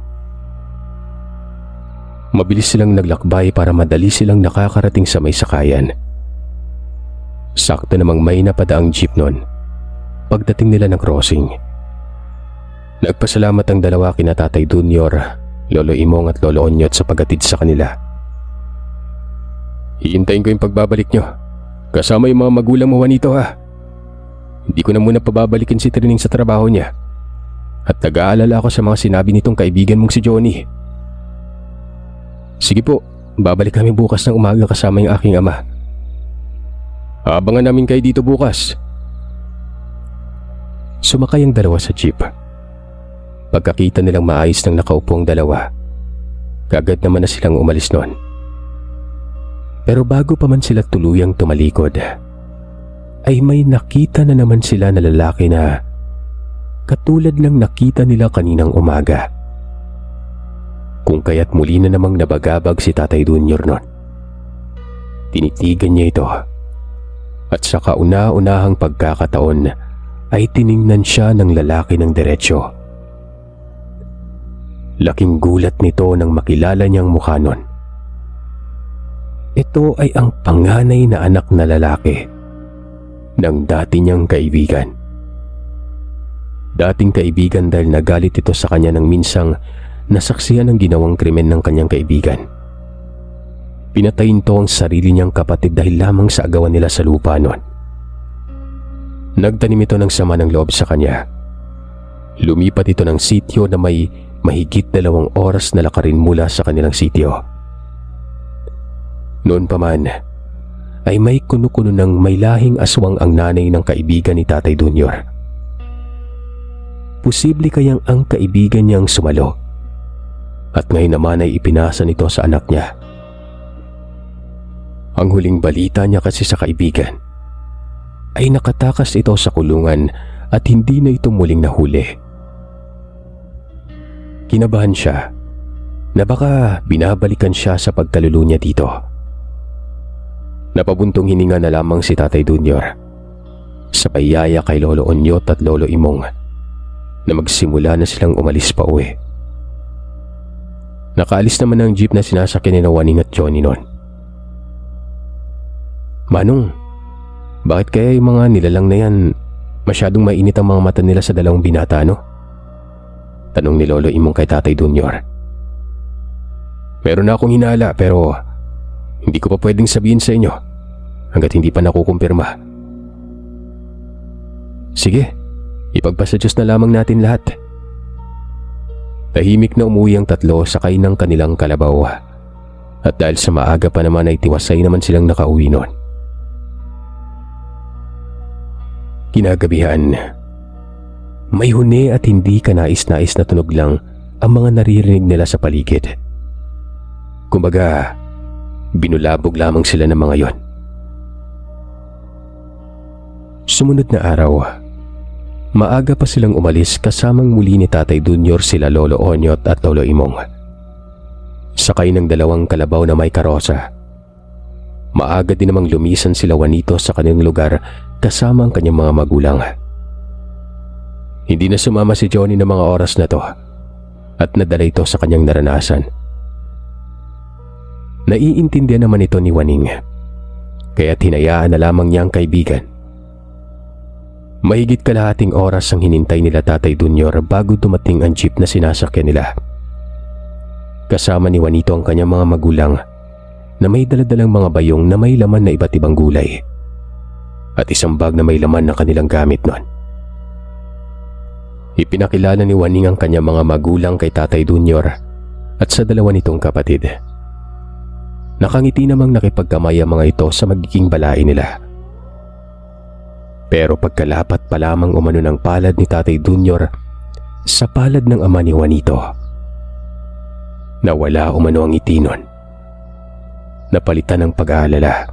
Mabilis silang naglakbay para madali silang nakakarating sa may sakayan. Sakto namang may napadaang jeep noon pagdating nila ng crossing. Nagpasalamat ang dalawa kina Tatay Junior, Lolo Imong at Lolo Onyot sa paghatid sa kanila. Hihintayin ko yung pagbabalik nyo. Kasama yung mga magulang mo, Juanito ha. Hindi ko na muna pababalikin si Trining sa trabaho niya. At nag-aalala ako sa mga sinabi nitong kaibigan mong si Johnny. Sige po, babalik kami bukas ng umaga kasama yung aking ama. Abangan namin kayo dito bukas. Sumakay ang dalawa sa jeep. Pagkakita nilang maayos ng nakaupo ang dalawa, kaagad naman na silang umalis noon. Pero bago pa man sila tuluyang tumalikod, ay may nakita na naman sila na lalaki na katulad ng nakita nila kaninang umaga. kung kaya't muli na namang nabagabag si Tatay Junior noon. Tinitigan niya ito at sa kauna-unahang pagkakataon ay tiningnan siya ng lalaki ng diretsyo. Laking gulat nito nang makilala niyang mukha noon. Ito ay ang panganay na anak na lalaki ng dati niyang kaibigan. Dating kaibigan dahil nagalit ito sa kanya nang minsang nasaksihan ang ginawang krimen ng kanyang kaibigan. Pinatay nito ang sarili niyang kapatid dahil lamang sa agawan nila sa lupa noon. Nagtanim ito ng sama ng loob sa kanya. Lumipat ito ng sityo na may mahigit 2 oras na lakarin mula sa kanilang sityo. Noon pa man, ay may kuno-kuno ng may lahing aswang ang nanay ng kaibigan ni Tatay Junior. Posible kayang ang kaibigan niyang sumalo at ngayon naman ay ipinasa nito sa anak niya. Ang huling balita niya kasi sa kaibigan ay nakatakas ito sa kulungan at hindi na ito muling nahuli. Kinabahan siya na baka binabalikan siya sa pagkalulu niya dito. Napabuntong hininga na lamang si Tatay Junior sa payaya kay Lolo Onyot at Lolo Imong na magsimula na silang umalis pa uwi. Nakaalis naman ang jeep na sinasakyan ni Waning at Johnny noon. Manong, bakit kaya yung mga nilalang na yan masyadong mainit ang mga mata nila sa dalawang binata, no? Tanong ni Lolo Imong kay Tatay Junior. Meron na akong hinala pero hindi ko pa pwedeng sabihin sa inyo hanggat hindi pa nakukumpirma. Sige, ipagpasa Diyos na lamang natin lahat. Tahimik na umuwi ang tatlo sakay ng kanilang kalabaw. At dahil sa maaga pa naman ay tiwasay naman silang nakauwi noon. Kinagabihan, may huni at hindi kanais-nais na tunog lang ang mga naririnig nila sa paligid. Kumbaga, binulabog lamang sila ng mga yon. Sumunod na araw, maaga pa silang umalis kasamang muli ni Tatay Junior sila Lolo Onyot at Lolo Imong. Sakay ng 2 kalabaw na may karosa. Maaga din namang lumisan sila Juanito sa kanilang lugar kasama ang kanyang mga magulang. Hindi na sumama si Johnny ng mga oras na to at nadala ito sa kanyang naranasan. Naiintindihan naman ito ni Waning kaya't hinayaan na lamang niya ang kaibigan. Mahigit kalahating oras ang hinintay nila Tatay Junior bago dumating ang jeep na sinasakyan nila. Kasama ni Juanito ang kanyang mga magulang na may daladalang mga bayong na may laman na iba't ibang gulay at isang bag na may laman na kanilang gamit noon. Ipinakilala ni Waning ang kanyang mga magulang kay Tatay Junior at sa 2 nitong kapatid. Nakangiti namang nakipagkamay ang mga ito sa magiging balai nila. Pero pagkalapat pa lamang umano ng palad ni Tatay Junior sa palad ng ama ni Juanito, nawala umano ang ngiti nun. Napalitan ng pag-aalala.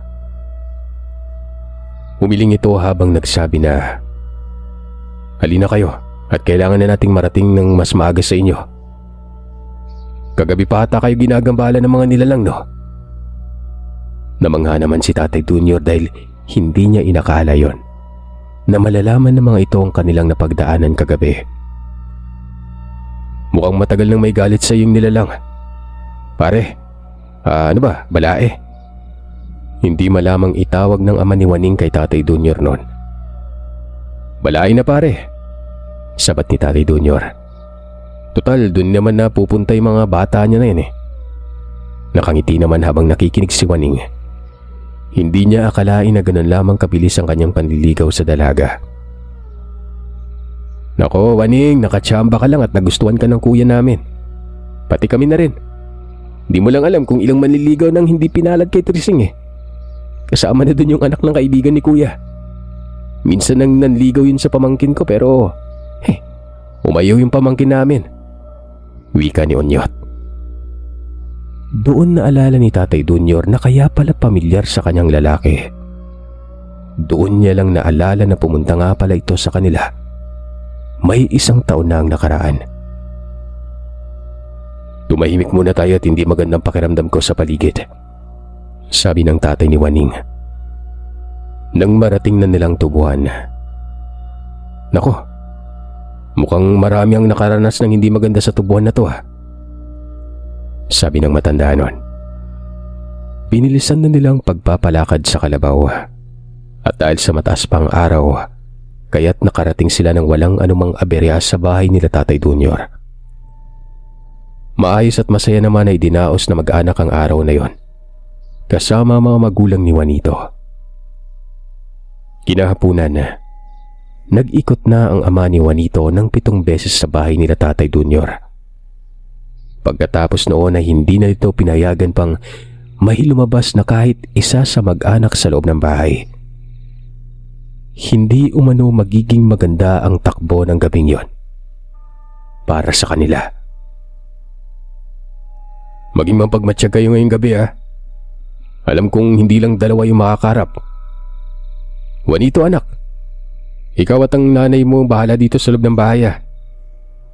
Humiling ito habang nagsabi na, "Halina kayo at kailangan na nating marating ng mas maaga sa inyo. Kagabi pa ata kayo ginagambala ng mga nilalang, no?" Namangha naman si Tatay Junior dahil hindi niya inakala yon na malalaman ng mga ito ang kanilang napagdaanan kagabi. "Mukhang matagal nang may galit sa iyong nilalang. Pare, ano ba, balae?" Hindi malamang itawag ng ama ni Waning kay Tatay Junior noon. "Balae na pare," sabat ni Tatay Junior. "Total, dun naman na pupunta yung mga bata niya na yan eh." Nakangiti naman habang nakikinig si Waning. Hindi niya akalain na ganun lamang kabilis ang kanyang panliligaw sa dalaga. "Nako, Waning, nakachamba ka lang at nagustuhan ka ng kuya namin. Pati kami na rin. Di mo lang alam kung ilang manliligaw nang hindi pinalad kay Trising eh. Kasama na dun yung anak ng kaibigan ni kuya. Minsan nang nanligaw yun sa pamangkin ko pero umayaw yung pamangkin namin," wika ni Onyot. Doon naalala ni Tatay Junior na kaya pala pamilyar sa kanyang lalaki. Doon niya lang naalala na pumunta nga pala ito sa kanila. May 1 taon na ang nakaraan. Tumahimik muna tayo at hindi magandang pakiramdam ko sa paligid, sabi ng tatay ni Waning. Nang marating na nilang tubuhan, nako, mukhang marami ang nakaranas ng hindi maganda sa tubuhan na to sabi ng matanda nun. Binilisan na nilang pagpapalakad sa kalabaw at dahil sa mataas pang araw, kaya't nakarating sila ng walang anumang aberya sa bahay nila Tatay Junior. Maayos at masaya naman ay dinaos na mag-anak ang araw na yon, kasama mga magulang ni Juanito. Kinahapunan, nag-ikot na ang ama ni Juanito ng 7 beses sa bahay nila Tatay Junior. Pagkatapos noon ay hindi na ito pinayagan pang may lumabas na kahit isa sa mag-anak sa loob ng bahay. Hindi umano magiging maganda ang takbo ng gabing yon para sa kanila. Maging mapagmatsyag kayo ngayong gabi Alam kong hindi lang dalawa yung makakarap. Juanito anak, ikaw at ang nanay mo bahala dito sa loob ng bahay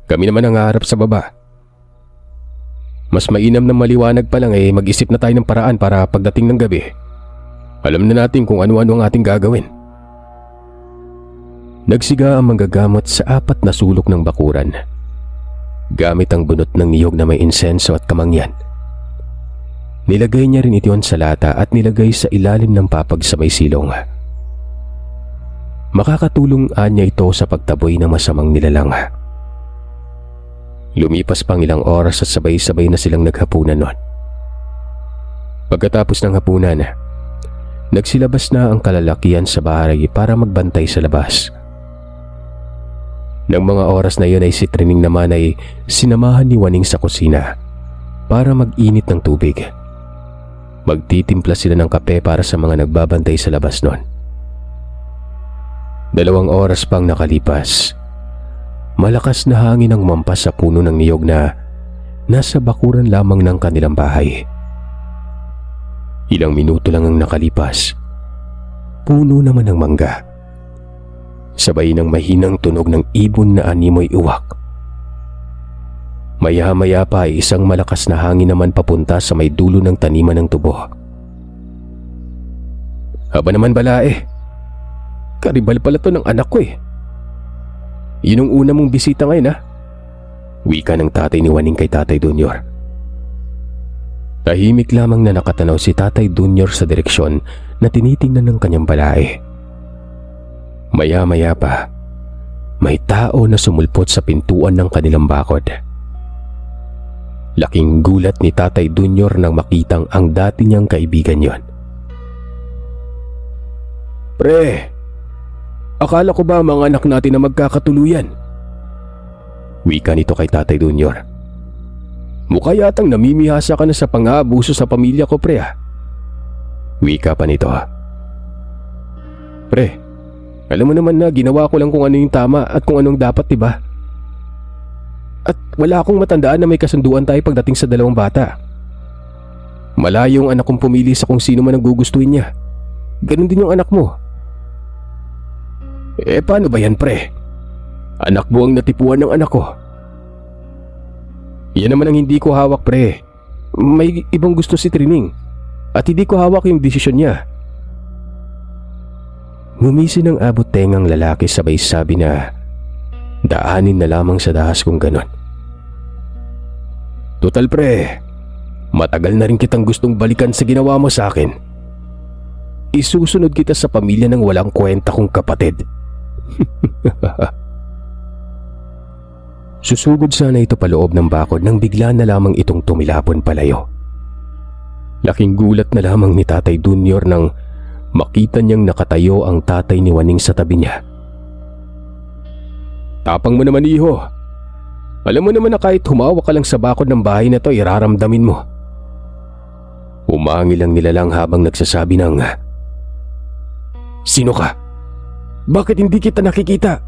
Kami naman ang haharap sa baba. Mas mainam na maliwanag pa lang mag-isip na tayo ng paraan para pagdating ng gabi, alam na natin kung ano-ano ang ating gagawin. Nagsiga ang manggagamot sa 4 na sulok ng bakuran, gamit ang bunot ng niyog na may insenso at kamangyan. Nilagay niya rin ito sa lata at nilagay sa ilalim ng papag sa may silong. Makakatulong anya ito sa pagtaboy ng masamang nilalang. Lumipas pang ilang oras at sabay-sabay na silang naghapunan nun. Pagkatapos ng hapunan, nagsilabas na ang kalalakihan sa bahay para magbantay sa labas. Nang mga oras na yun ay si Trining naman ay sinamahan ni Waning sa kusina para mag-init ng tubig. Magtitimpla sila ng kape para sa mga nagbabantay sa labas nun. 2 oras pang nakalipas, malakas na hangin ang umampas sa puno ng niyog na nasa bakuran lamang ng kanilang bahay. Ilang minuto lang ang nakalipas, puno naman ng mangga. Sabay ng mahinang tunog ng ibon na animoy uwak. Maya-maya pa ay isang malakas na hangin naman papunta sa may dulo ng taniman ng tubo. Haba naman balae, karibal pala to ng anak ko Yun ang una mong bisita ngayon wika ng tatay ni Waning kay Tatay Junior. Tahimik lamang na nakatanaw si Tatay Junior sa direksyon na tinitingnan ng kanyang balae. Maya-maya pa, may tao na sumulpot sa pintuan ng kanilang bakod. Laking gulat ni Tatay Junior nang makitang ang dati niyang kaibigan yon. Pre, akala ko ba mga anak natin na magkakatuluyan? Wika nito kay Tatay Junior. Mukha yatang namimihasa ka na sa pang-aabuso sa pamilya ko, pre Wika pa nito. Pre, alam mo naman na ginawa ko lang kung ano yung tama at kung anong dapat, diba? At wala akong matandaan na may kasunduan tayo pagdating sa 2 bata. Malayo ang anak kong pumili sa kung sino man ang gugustuhin niya. Ganon din yung anak mo. Paano ba yan, pre? Anak mo ang natipuan ng anak ko. Yan naman ang hindi ko hawak, pre. May ibang gusto si Trining at hindi ko hawak yung desisyon niya. Ngumisi ng abot tengang lalaki sabay sabi na daanin na lamang sa dahas kung ganon. Total, pre, matagal na rin kitang gustong balikan sa ginawa mo sa akin. Isusunod kita sa pamilya ng walang kwenta kong kapatid. Susugod sana ito paloob ng bakod nang bigla na lamang itong tumilapon palayo. Laking gulat na lamang ni Tatay Junior nang makita niyang nakatayo ang tatay ni Waning sa tabi niya. Tapang mo naman, iho. Alam mo naman na kahit humawak ka lang sa bakod ng bahay na to, iraramdamin mo. Umangil ang nilalang habang nagsasabi ng, Sino ka? Bakit hindi kita nakikita?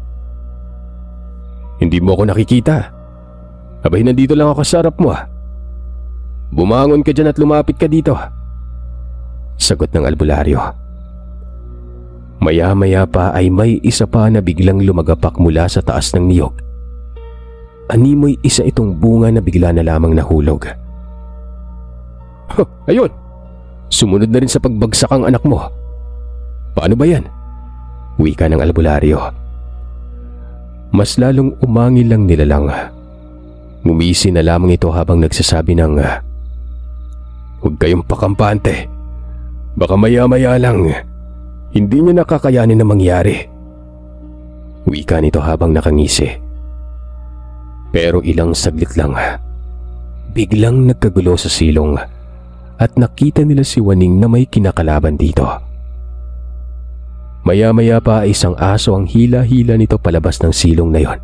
Hindi mo ako nakikita. Abay, nandito lang ako sa harap mo Bumangon ka dyan at lumapit ka dito. Sagot ng albularyo. Maya-maya pa ay may isa pa na biglang lumagapak mula sa taas ng niyog. animoy isa itong bunga na bigla na lamang nahulog. Ayun! Sumunod na rin sa pagbagsak ang anak mo. Paano ba yan? Wika ng albularyo. Mas lalong umangil lang nilalang. Ngumisi na lamang ito habang nagsasabi ng, "Huwag kayong pakampante. Baka maya-maya lang, hindi niya nakakayanin na mangyari." Wika nito habang nakangisi. Pero ilang saglit lang, biglang nagkagulo sa silong at nakita nila si Waning na may kinakalaban dito. Maya-maya pa ay isang aso ang hila-hila nito palabas ng silong na yon.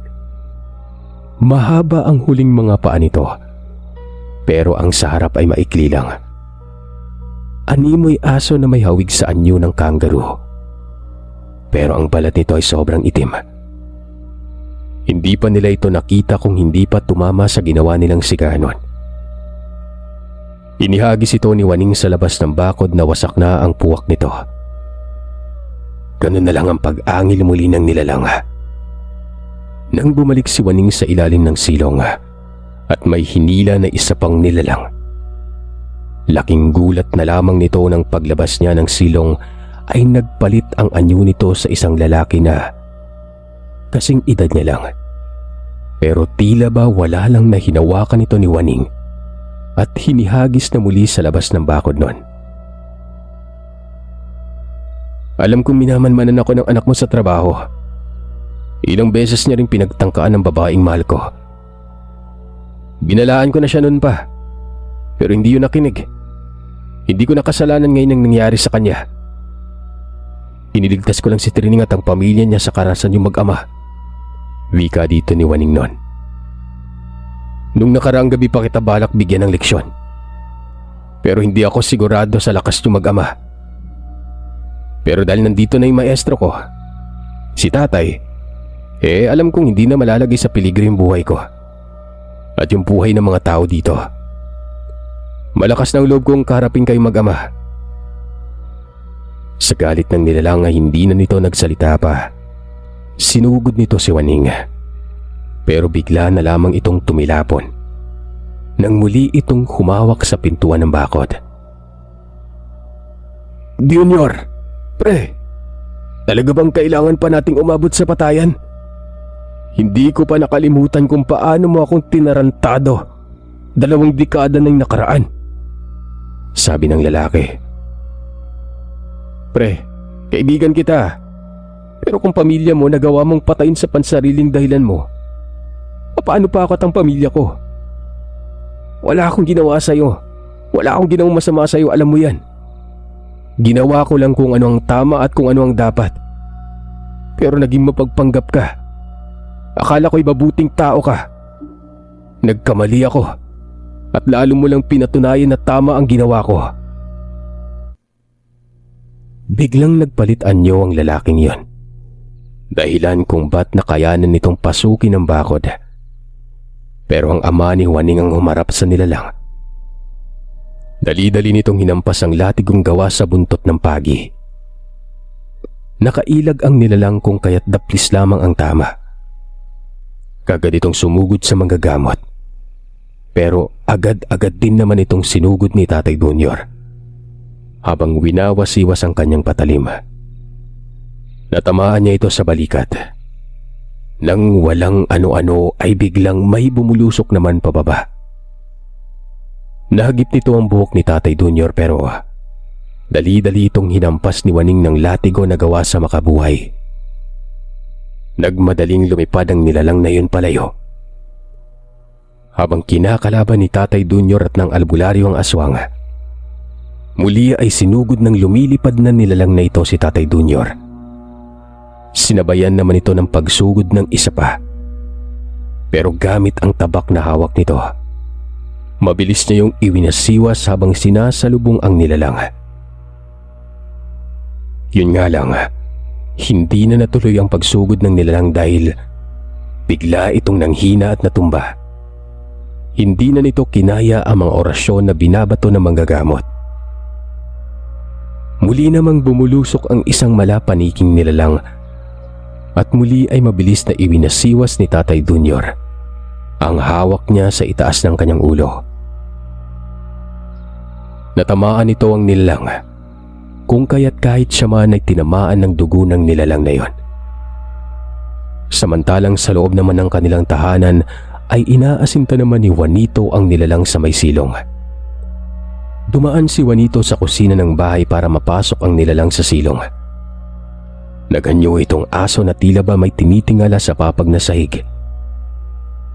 Mahaba ang huling mga paa nito, pero ang sa harap ay maikli lang. Animoy aso na may hawig sa anyo ng kangaroo. Pero ang balat nito ay sobrang itim. Hindi pa nila ito nakita kung hindi pa tumama sa ginawa nilang siganon. Inihagis ito ni Waning sa labas ng bakod na wasak na ang puwak nito. Ganun na lang ang pag-angil muli ng nilalang. Nang bumalik si Waning sa ilalim ng silong at may hinila na isa pang nilalang. Laking gulat na lamang nito nang paglabas niya ng silong ay nagpalit ang anyo nito sa isang lalaki na kasing edad niya lang. Pero tila ba wala lang na hinawakan ito ni Waning at hinihagis na muli sa labas ng bakod nun. Alam kong minamanmanan ako ng anak mo sa trabaho. Ilang beses niya rin pinagtangkaan ng babaeng mahal ko. Binalaan ko na siya noon pa, pero hindi yun nakinig. Hindi ko nakasalanan ngayon ang nangyari sa kanya. Iniligtas ko lang si Trining at ang pamilya niya sa karahasan yung mag-ama. Wika dito ni Waning noon. Nung nakaraang gabi pa kita balak bigyan ng leksyon. Pero hindi ako sigurado sa lakas yung mag-ama. Pero dahil nandito na yung maestro ko, si tatay, alam kong hindi na malalagay sa peligro yung buhay ko. At yung buhay ng mga tao dito. Malakas ng loob kong kaharapin kayong mag-ama. Sa galit ng nilalang hindi na nito nagsalita pa. Sinugod nito si Waning. Pero bigla na lamang itong tumilapon. Nang muli itong humawak sa pintuan ng bakod. Junior! Pre! Talaga bang kailangan pa nating umabot sa patayan? Hindi ko pa nakalimutan kung paano mo akong tinarantado 2 dekada nang nakaraan. Sabi ng lalaki. Pre, kaibigan kita. Pero kung pamilya mo nagawa mong patayin sa pansariling dahilan mo, paano pa ako at ang pamilya ko? Wala akong ginawa sa'yo. Wala akong ginawang masama sa'yo, alam mo yan. Ginawa ko lang kung ano ang tama at kung ano ang dapat. Pero naging mapagpanggap ka. Akala ko'y mabuting tao ka. Nagkamali ako. At lalo mo lang pinatunayan na tama ang ginawa ko. Biglang nagpalit anyo ang lalaking yon. Dahilan kung ba't nakayanan nitong pasukin ang bakod. Pero ang ama ni Waning ang humarap sa nilalang. Dali-dali nitong hinampas ang latigong gawa sa buntot ng pagi. Nakailag ang nilalang kung kaya't daplis lamang ang tama. Kagad itong sumugod sa manggagamot. Pero agad-agad din naman itong sinugod ni Tatay Junior. Habang winawasiwas ang kanyang patalim. Natamaan niya ito sa balikat. Nang walang ano-ano ay biglang may bumulusok naman pababa. Nahagip nito ang buhok ni Tatay Junior pero dali-dali itong hinampas ni Waning ng latigo na gawa sa makabuhay. Nagmadaling lumipad ang nilalang na yun palayo. Habang kinakalaban ni Tatay Junior at ng albularyo ang aswang, muli ay sinugod ng lumilipad na nilalang na ito si Tatay Junior. Sinabayan naman ito ng pagsugod ng isa pa. Pero gamit ang tabak na hawak nito, mabilis niya yung iwinasiwas habang sinasalubong ang nilalang. Yun nga lang, hindi na natuloy ang pagsugod ng nilalang dahil bigla itong nanghina at natumba. Hindi na nito kinaya ang mga orasyon na binabato ng manggagamot. Muli namang bumulusok ang isang malapaniking nilalang at muli ay mabilis na iwinasiwas ni Tatay Junior ang hawak niya sa itaas ng kanyang ulo. Natamaan nito ang nilalang, kung kaya't kahit siya man ay tinamaan ng dugo ng nilalang na yon. Samantalang sa loob naman ng kanilang tahanan ay inaasinta naman ni Juanito ang nilalang sa may silong. Dumaan si Juanito sa kusina ng bahay para mapasok ang nilalang sa silong. Naganyo itong aso na tila ba may tinitingala sa papag na sahig.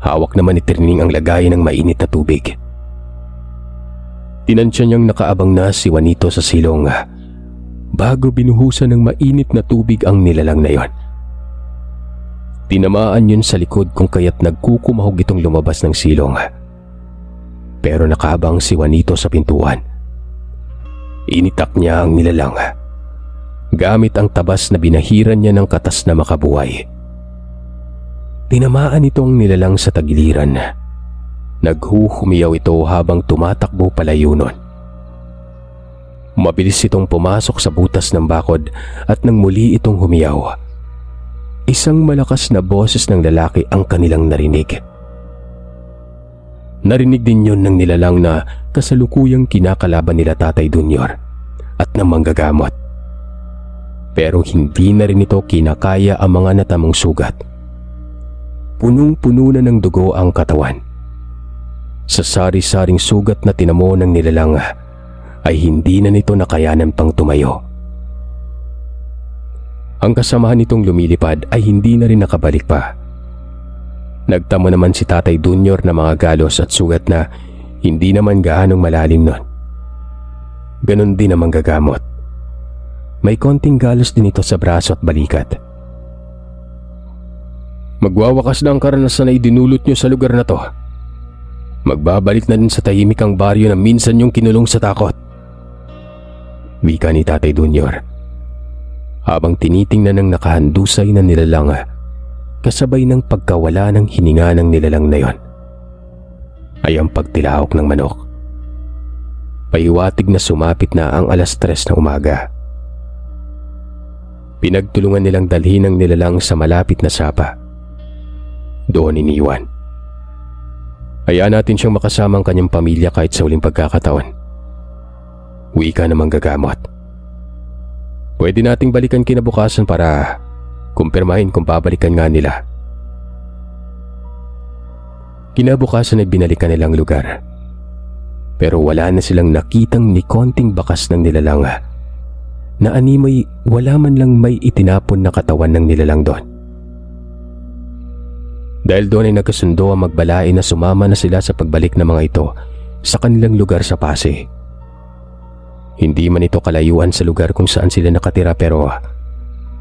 Hawak naman ni Trining ang lagayan ng mainit na tubig. Tinansya niyang nakaabang na si Juanito sa silong bago binuhusan ng mainit na tubig ang nilalang na yon. Tinamaan yun sa likod kung kaya't nagkukumahog itong lumabas ng silong. Pero nakaabang si Juanito sa pintuan. Initak niya ang nilalang gamit ang tabas na binahiran niya ng katas na makabuhay. Tinamaan itong nilalang sa tagiliran. Naghuhumiyaw ito habang tumatakbo palayo nun. Mabilis itong pumasok sa butas ng bakod at nang muli itong humiyaw, isang malakas na boses ng lalaki ang kanilang narinig. Narinig din yun ng nilalang na kasalukuyang kinakalaban nila Tatay Junior at ng manggagamot. Pero hindi na rin ito kinakaya ang mga natamong sugat. Punong-puno na ng dugo ang katawan. Sa sari-saring sugat na tinamo ng nilalang ay hindi na nito nakayanan pang tumayo. Ang kasamahan nitong lumilipad ay hindi na rin nakabalik pa. Nagtamo naman si Tatay Junior na mga galos at sugat na hindi naman gaanong malalim nun. Ganon din ang manggagamot. May konting galos din ito sa braso at balikat. Magwawakas na ang karanasan na idinulot nyo sa lugar na to. Magbabalik na din sa tahimik ang baryo na minsan yung kinulong sa takot. Wika ni Tatay Junior habang tinitingnan ng nakahandusay na nilalang kasabay ng pagkawala ng hininga ng nilalang na yon ay ang pagtilaok ng manok. Pahiwatig na sumapit na ang 3:00 ng umaga. Pinagtulungan nilang dalhin ang nilalang sa malapit na sapa. Doon iniwan. Hayaan natin siyang makasama ang kanyang pamilya kahit sa huling pagkakataon. Wika na manggagamot. Pwede nating balikan kinabukasan para kumpirmahin kung babalikan nga nila. Kinabukasan ay binalikan nilang lugar. Pero wala na silang nakitang ni konting bakas ng nilalang na animoy wala man lang may itinapon na katawan ng nilalang doon. Dahil doon ay nagkasundo ang magbalain na sumama na sila sa pagbalik ng mga ito sa kanilang lugar sa Pasay. Hindi man ito kalayuan sa lugar kung saan sila nakatira pero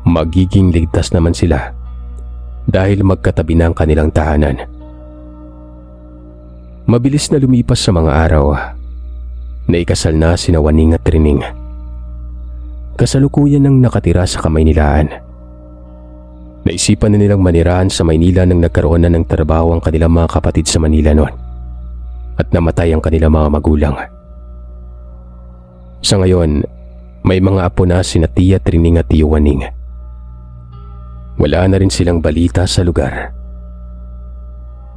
magiging ligtas naman sila dahil magkatabi na ang kanilang tahanan. Mabilis na lumipas sa mga araw. Naikasal na sina Waning at Trining. Kasalukuyan ang nakatira sa Kamaynilaan. Naisipan na nilang manirahan sa Maynila nang nagkaroon na ng trabaho ang kanilang mga kapatid sa Manila noon at namatay ang kanilang mga magulang. Sa ngayon, may mga apo na sina Tia Trining at Tio Waning. Wala na rin silang balita sa lugar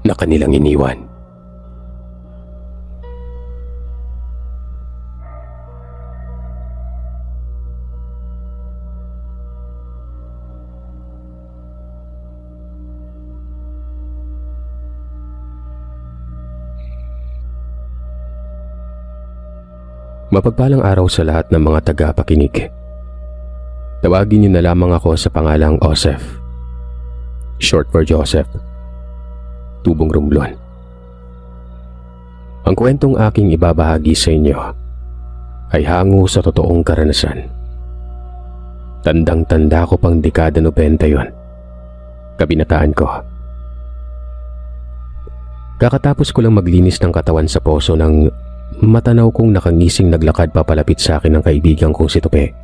na kanilang iniwan. Mapagpalang araw sa lahat ng mga tagapakinig. Tawagin niyo na lamang ako sa pangalang Joseph. Short for Joseph. Tubong Romblon. Ang kwentong aking ibabahagi sa inyo ay hango sa totoong karanasan. Tandang-tanda ko pang dekada 90 yon. Kabinataan ko. Kakatapos ko lang maglinis ng katawan sa poso nang matanaw kong nakangising naglakad papalapit sa akin ng kaibigan kong si Tope.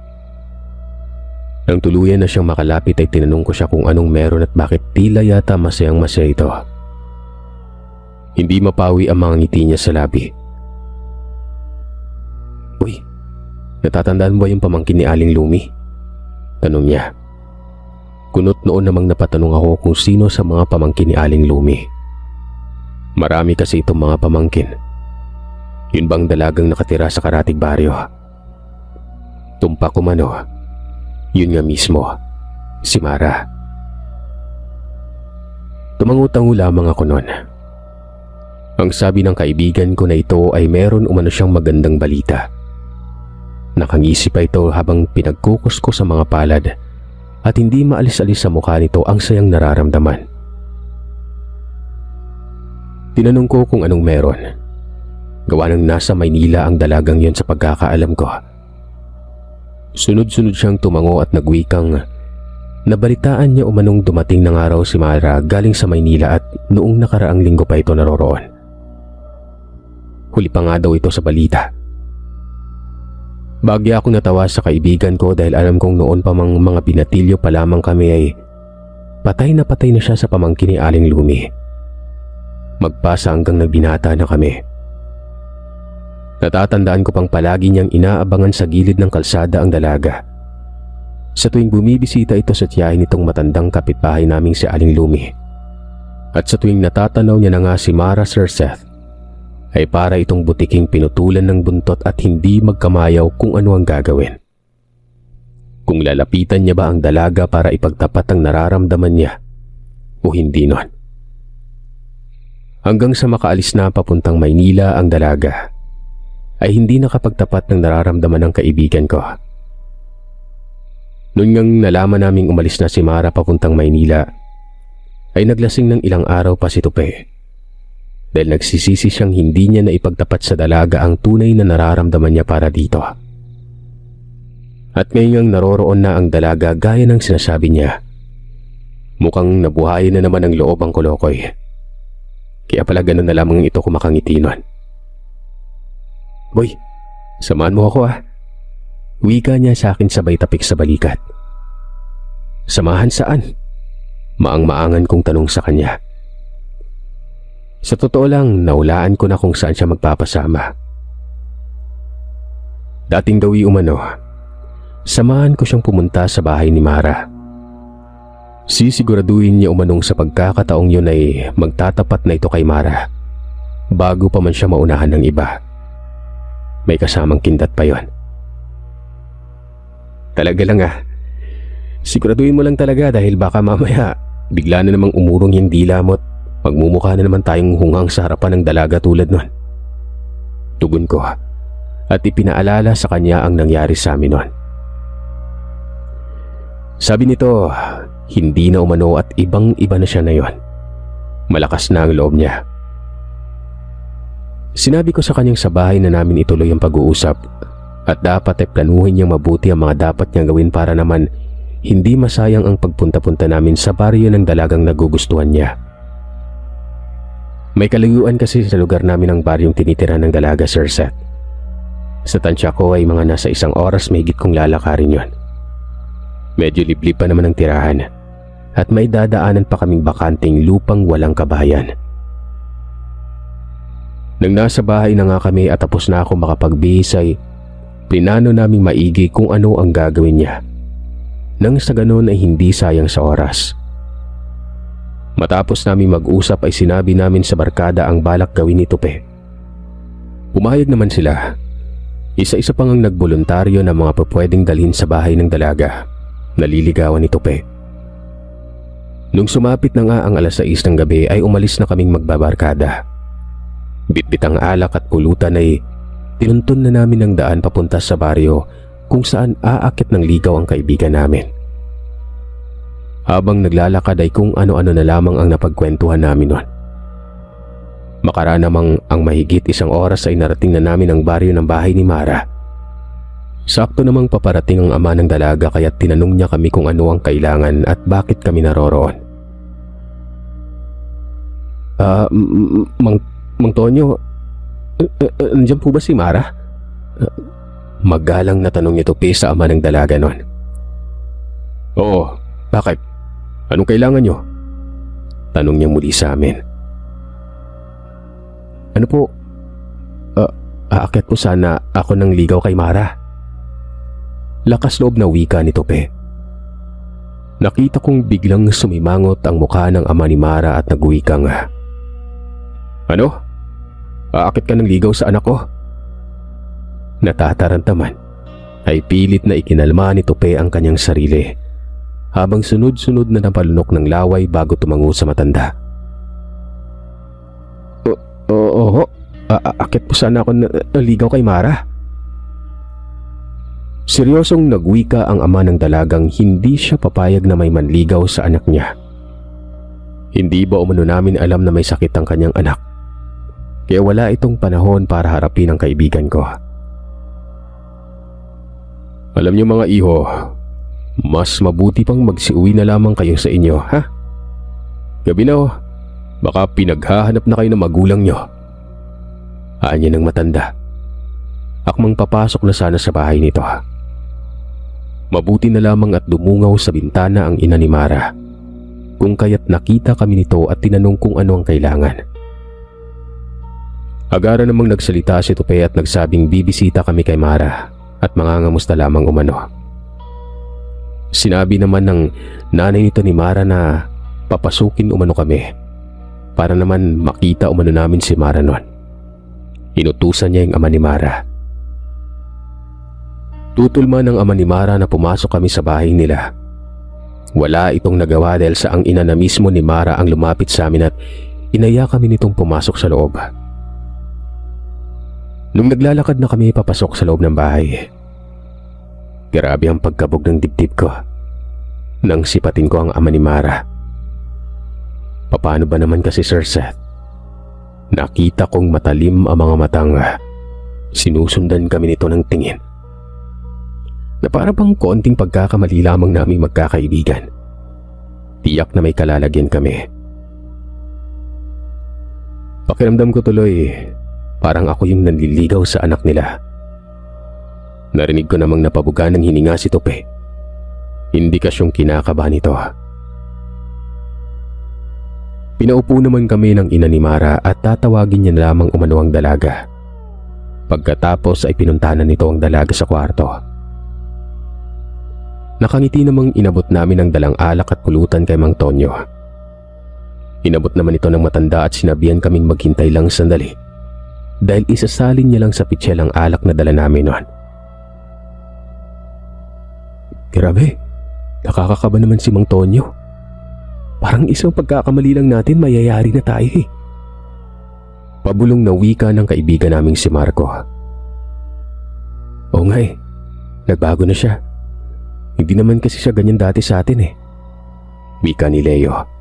Nang tuluyan na siyang makalapit ay tinanong ko siya kung anong meron at bakit tila yata masayang-masaya ito. Hindi mapawi ang mga ngiti niya sa labi. Uy, natatandaan mo ba yung pamangkin ni Aling Lumi? Tanong niya. Kunot noon namang napatanong ako kung sino sa mga pamangkin ni Aling Lumi. Marami kasi itong mga pamangkin. Yun bang dalagang nakatira sa karatig baryo? Tumpak umano. Yun nga mismo, si Mara. Tumangutango lamang ako noon. Ang sabi ng kaibigan ko na ito ay meron umano siyang magandang balita. Nakangisi pa ito habang pinagkukus ko sa mga palad at hindi maalis-alis sa mukha nito ang sayang nararamdaman. Tinanong ko kung anong meron. Gawa ng nasa Maynila ang dalagang yon sa pagkakaalam ko. Sunod-sunod siyang tumango at nagwikang nabalitaan niya umanong dumating ng araw si Mara galing sa Maynila at noong nakaraang linggo pa ito naroroon. Huli pa nga daw ito sa balita. Bagya akong natawa sa kaibigan ko dahil alam kong noon pa mang mga binatilyo pa lamang kami ay patay na siya sa pamangkin ni Aling Lumi. Magpasa hanggang nagbinata na kami. Natatandaan ko pang palagi niyang inaabangan sa gilid ng kalsada ang dalaga. Sa tuwing bumibisita ito sa tiyahin nitong matandang kapitbahay naming si Aling Lumi. At sa tuwing natatanaw niya na nga si Mara Sir Seth, ay para itong butiking pinutulan ng buntot at hindi magkamayaw kung ano ang gagawin. Kung lalapitan niya ba ang dalaga para ipagtapat ang nararamdaman niya o hindi nun. Hanggang sa makaalis na papuntang Maynila ang dalaga, ay hindi nakapagtapat ng nararamdaman ng kaibigan ko. Noon ngang nalaman naming umalis na si Mara papuntang Maynila, ay naglasing ng ilang araw pa si Tupe. Dahil nagsisisi siyang hindi niya na ipagtapat sa dalaga ang tunay na nararamdaman niya para dito. At ngayong naroroon na ang dalaga gaya ng sinasabi niya, mukhang nabuhayan na naman ang loob ang kolokoy. Kaya pala ganun na lamang ito kumakangiti nun. "Boy, samahan mo ako ah." Wika niya sa akin sabay tapik sa balikat. "Samahan saan?" Maang-maangan kong tanong sa kanya. Sa totoo lang, naulaan ko na kung saan siya magpapasama. Dating gawi umano, samahan ko siyang pumunta sa bahay ni Mara. Sisiguraduhin niya umanong sa pagkakataong yun ay magtatapat na ito kay Mara bago pa man siya maunahan ng iba. May kasamang kindat pa yon. Talaga lang ah. Siguraduhin mo lang talaga dahil baka mamaya bigla na namang umurong yung dila mo at magmumukha na naman tayong hungang sa harapan ng dalaga tulad nun. Tugon ko at ipinaalala sa kanya ang nangyari sa amin nun. Sabi nito, hindi na umano at ibang-iba na siya na yon. Malakas na ang loob niya. Sinabi ko sa kanyang sa bahay na namin ituloy ang pag-uusap at dapat ay planuhin niyang mabuti ang mga dapat niyang gawin para naman hindi masayang ang pagpunta-punta namin sa baryo ng dalagang nagugustuhan niya. May kalayuan kasi sa lugar namin ang baryong tinitira ng dalaga, Sir Seth. Sa tansya ko ay mga nasa 1 oras mahigit kong lalakarin yon. Medyo liblib pa naman ang tirahan at may dadaanan pa kaming bakanting lupang walang kabahayan. Nang nasa bahay na nga kami at tapos na ako makapagbihis ay plinano naming maigi kung ano ang gagawin niya. Nang sa ganon ay hindi sayang sa oras. Matapos namin mag-usap ay sinabi namin sa barkada ang balak gawin ni Tupe. Pumayag naman sila. Isa-isa pang ang nagboluntaryo na mga pwedeng dalhin sa bahay ng dalaga. Naliligawan ni Tupe. Nung sumapit na nga ang 6:00 ng gabi ay umalis na kaming magbabarkada. Bitbit ang alak at pulutan ay tinuntun na namin ang daan papunta sa baryo kung saan aakit ng ligaw ang kaibigan namin. Habang naglalakad ay kung ano-ano na lamang ang napagkwentuhan namin nun. Makaraan namang ang mahigit 1 oras ay narating na namin ang baryo ng bahay ni Mara. Sakto namang paparating ang ama ng dalaga kaya tinanong niya kami kung ano ang kailangan at bakit kami naroroon. Mang Tonyo, nandiyan po ba si Mara? Magalang na tanong niya Tupe sa ama ng dalaga nun. Oo, bakit? Anong kailangan nyo? Tanong niya muli sa amin. Ano po? Aakyat po sana ako ng ligaw kay Mara. Lakas loob na wika ni Tupe. Nakita kong biglang sumimangot ang mukha ng ama ni Mara at nagwikang, Ano? Aakit ka ng ligaw sa anak ko? Natatarantaman ay pilit na ikinalma ni Tupe ang kanyang sarili habang sunod-sunod na napalunok ng laway bago tumango sa matanda. Oo, aakit po sana ako ng ligaw kay Mara. Seryosong nagwika ang ama ng dalagang hindi siya papayag na may manligaw sa anak niya. Hindi ba umano namin alam na may sakit ang kanyang anak? Kaya wala itong panahon para harapin ang kaibigan ko. Alam niyo mga iho, mas mabuti pang magsiuwi na lamang kayo sa inyo, ha? Gabi na oh, baka pinaghahanap na kayo ng magulang niyo. Anya ng matanda. Akmang papasok na sana sa bahay nito. Mabuti na lamang at dumungaw sa bintana ang ina ni Mara, kung kaya't nakita kami nito at tinanong kung ano ang kailangan. Agara namang nagsalita si Tupe at nagsabing bibisita kami kay Mara at mangangamusta lamang umano. Sinabi naman ng nanay nito ni Mara na papasukin umano kami para naman makita umano namin si Mara noon. Inutusan niya yung ama ni Mara. Tutulman ng ama ni Mara na pumasok kami sa bahay nila. Wala itong nagawa dahil sa ang ina na mismo ni Mara ang lumapit sa amin at inaya kami nitong pumasok sa loob. Nung naglalakad na kami papasok sa loob ng bahay, grabe ang pagkabog ng dibdib ko nang sipatin ko ang ama ni Mara. Paano ba naman kasi Sir Seth? Nakita kong matalim ang mga matang sinusundan kami nito ng tingin na para bang konting pagkakamali lamang naming magkakaibigan. Tiyak na may kalalagyan kami. Pakiramdam ko tuloy parang ako yung nanliligaw sa anak nila. Narinig ko namang napabuga ng hininga si Tupe. Indikasyong kinakabahan nito. Pinaupo naman kami ng ina ni Mara at tatawagin niya lamang umano ang dalaga. Pagkatapos ay pinuntanan nito ang dalaga sa kwarto. Nakangiti namang inabot namin ang dalang alak at pulutan kay Mang Tonyo. Inabot naman ito ng matanda at sinabihan kaming maghintay lang sandali dahil isasalin niya lang sa pitsyel ang alak na dala namin noon. Grabe, nakakakaba naman si Mang Tonyo. Parang isang pagkakamali lang natin mayayari na tayo eh. Pabulong na wika ng kaibigan naming si Marco. Oo nga eh, nagbago na siya. Hindi naman kasi siya ganyan dati sa atin eh. Wika ni Leo.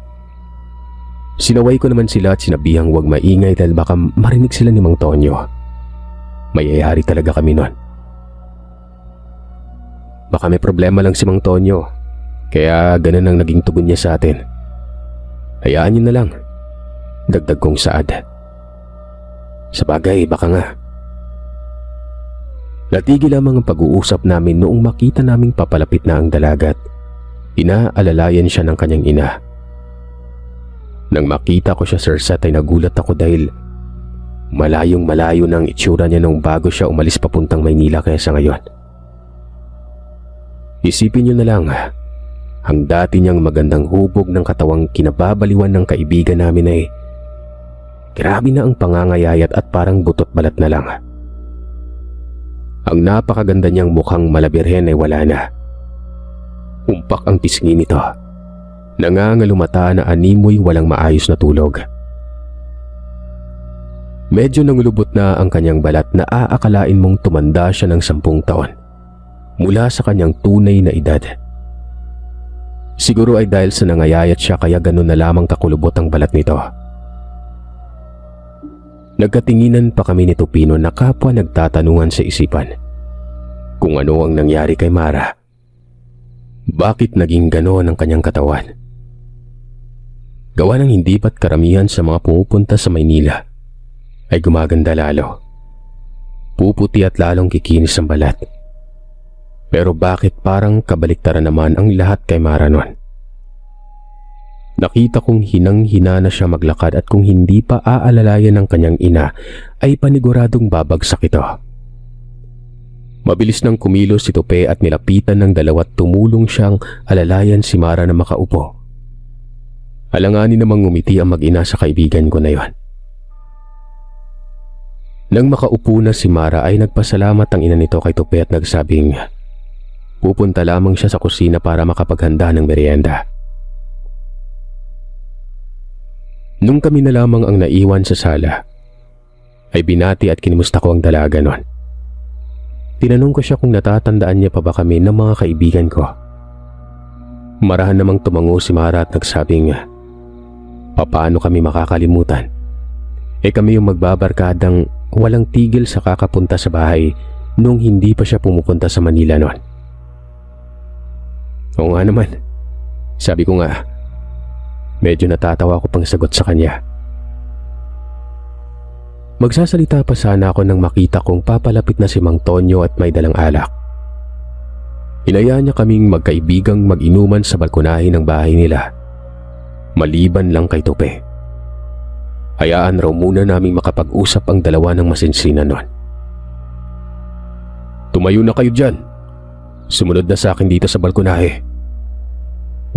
Sinaway ko naman sila at sinabihang huwag maingay dahil baka marinig sila ni Mang Tonyo. Mayayari talaga kami nun. Baka may problema lang si Mang Tonyo, kaya ganun ang naging tugon niya sa atin. Hayaan niyo na lang. Dagdag kong saad. Sa bagay, baka nga. Natigil lamang ang pag-uusap namin noong makita naming papalapit na ang dalagat. Inaalalayan siya ng kanyang ina. Nang makita ko siya Sir Seth ay nagulat ako dahil malayong malayo na ang itsura niya nung bago siya umalis papuntang Maynila kaysa ngayon. Isipin niyo na lang, ang dati niyang magandang hubog ng katawang kinababaliwan ng kaibigan namin ay grabe na ang pangangayayat at parang butot balat na lang. Ang napakaganda niyang mukhang malabirhen ay wala na. Umpak ang pisngi nito. Nangangalumata na animoy walang maayos na tulog. Medyo nangulubot na ang kanyang balat na aakalain mong tumanda siya ng 10 taon mula sa kanyang tunay na edad. Siguro ay dahil sa nangayayat siya kaya ganun na lamang kakulubot ang balat nito. Nagkatinginan pa kami ni Tupino na kapwa nagtatanungan sa isipan kung ano ang nangyari kay Mara. Bakit naging gano'n ang kanyang katawan? Gawa ng hindi ba't karamihan sa mga pumupunta sa Maynila ay gumaganda lalo. Puputi at lalong kikinis ang balat. Pero bakit parang kabaliktaran naman ang lahat kay Mara noon? Nakita kong hinang-hina na siya maglakad at kung hindi pa aalalayan ng kanyang ina ay paniguradong babagsak ito. Mabilis nang kumilos si Tupe at nilapitan ng dalawa at tumulong siyang alalayan si Mara na makaupo. Alanganin namang ngumiti ang mag-ina sa kaibigan ko na yon. Nang makaupo na si Mara ay nagpasalamat ang ina nito kay Tupi at nagsabing pupunta lamang siya sa kusina para makapaghanda ng merienda. Nung kami na lamang ang naiwan sa sala, ay binati at kinimusta ko ang dalaga nun. Tinanong ko siya kung natatandaan niya pa ba kami ng mga kaibigan ko. Marahan namang tumango si Mara at nagsabing, papaano kami makakalimutan? Kami yung magbabarkadang walang tigil sa kakapunta sa bahay nung hindi pa siya pumupunta sa Manila noon. Oo nga naman, sabi ko nga. Medyo natatawa ko pang sagot sa kanya. Magsasalita pa sana ako nang makita kong papalapit na si Mang Tonyo at may dalang alak. Inaya niya kaming magkaibigang mag-inuman sa balkonahe ng bahay nila. Maliban lang kay Tupi. Hayaan raw muna naming makapag-usap ang dalawa ng masinsinan nun. Tumayo na kayo dyan. Sumunod na sa akin dito sa balkonahe.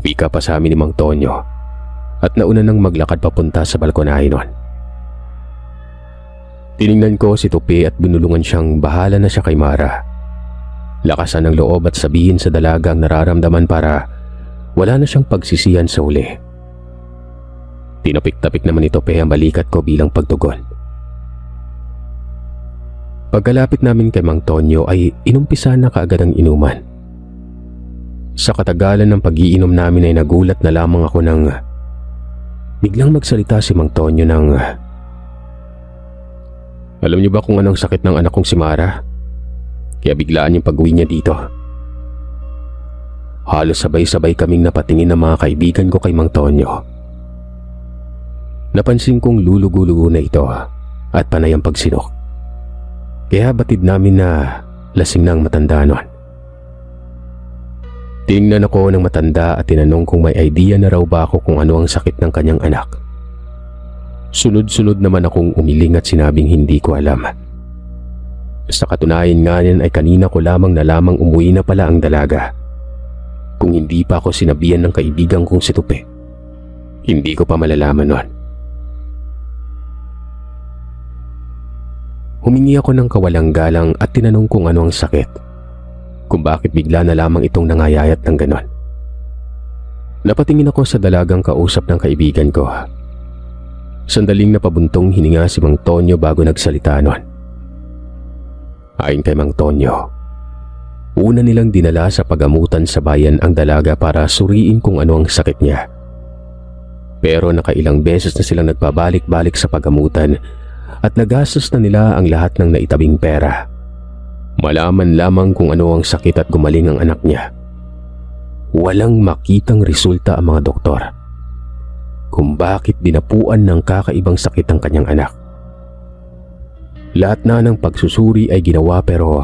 Wika pa sa amin ni Mang Tonyo at nauna nang maglakad papunta sa balkonahe nun. Tiningnan ko si Tupi at binulungan siyang bahala na siya kay Mara. Lakasan ng loob at sabihin sa dalagang nararamdaman para wala na siyang pagsisihan sa uli. Tinapik-tapik naman ni Tupi ang balikat ko bilang pagtugon. Pagkalapit namin kay Mang Tonyo ay inumpisa na kaagad ang inuman. Sa katagalan ng pag-iinom namin ay nagulat na lamang ako nang biglang magsalita si Mang Tonyo ng, alam niyo ba kung anong sakit ng anak kong si Mara? Kaya biglaan yung pag-uwi niya dito. Halos sabay-sabay kaming napatingin ng mga kaibigan ko kay Mang Tonyo. Napansin kong lulugo-lugo na ito at panay ang pagsinok. Kaya batid namin na lasing na ang matanda nun. Tingnan ako ng matanda at tinanong kung may idea na raw ba ako kung ano ang sakit ng kanyang anak. Sunod-sunod naman akong umiling at sinabing hindi ko alam. Sa katunayan nga niyan ay kanina ko lamang nalamang umuwi na pala ang dalaga. Kung hindi pa ako sinabihan ng kaibigan kong si Tupi, hindi ko pa malalaman nun. Humingi ako ng kawalang galang at tinanong kung ano ang sakit. Kung bakit bigla na lamang itong nangayayat ng ganon. Napatingin ako sa dalagang kausap ng kaibigan ko. Sandaling napabuntong hininga si Mang Tonyo bago nagsalita nun. Ayon kay Mang Tonyo, una nilang dinala sa pagamutan sa bayan ang dalaga para suriin kung ano ang sakit niya. Pero nakailang beses na silang nagbabalik-balik sa pagamutan at nagastos na nila ang lahat ng naitabing pera. Malaman lamang kung ano ang sakit at gumaling ang anak niya. Walang makitang resulta ang mga doktor kung bakit dinapuan ng kakaibang sakit ang kanyang anak. Lahat na ng pagsusuri ay ginawa pero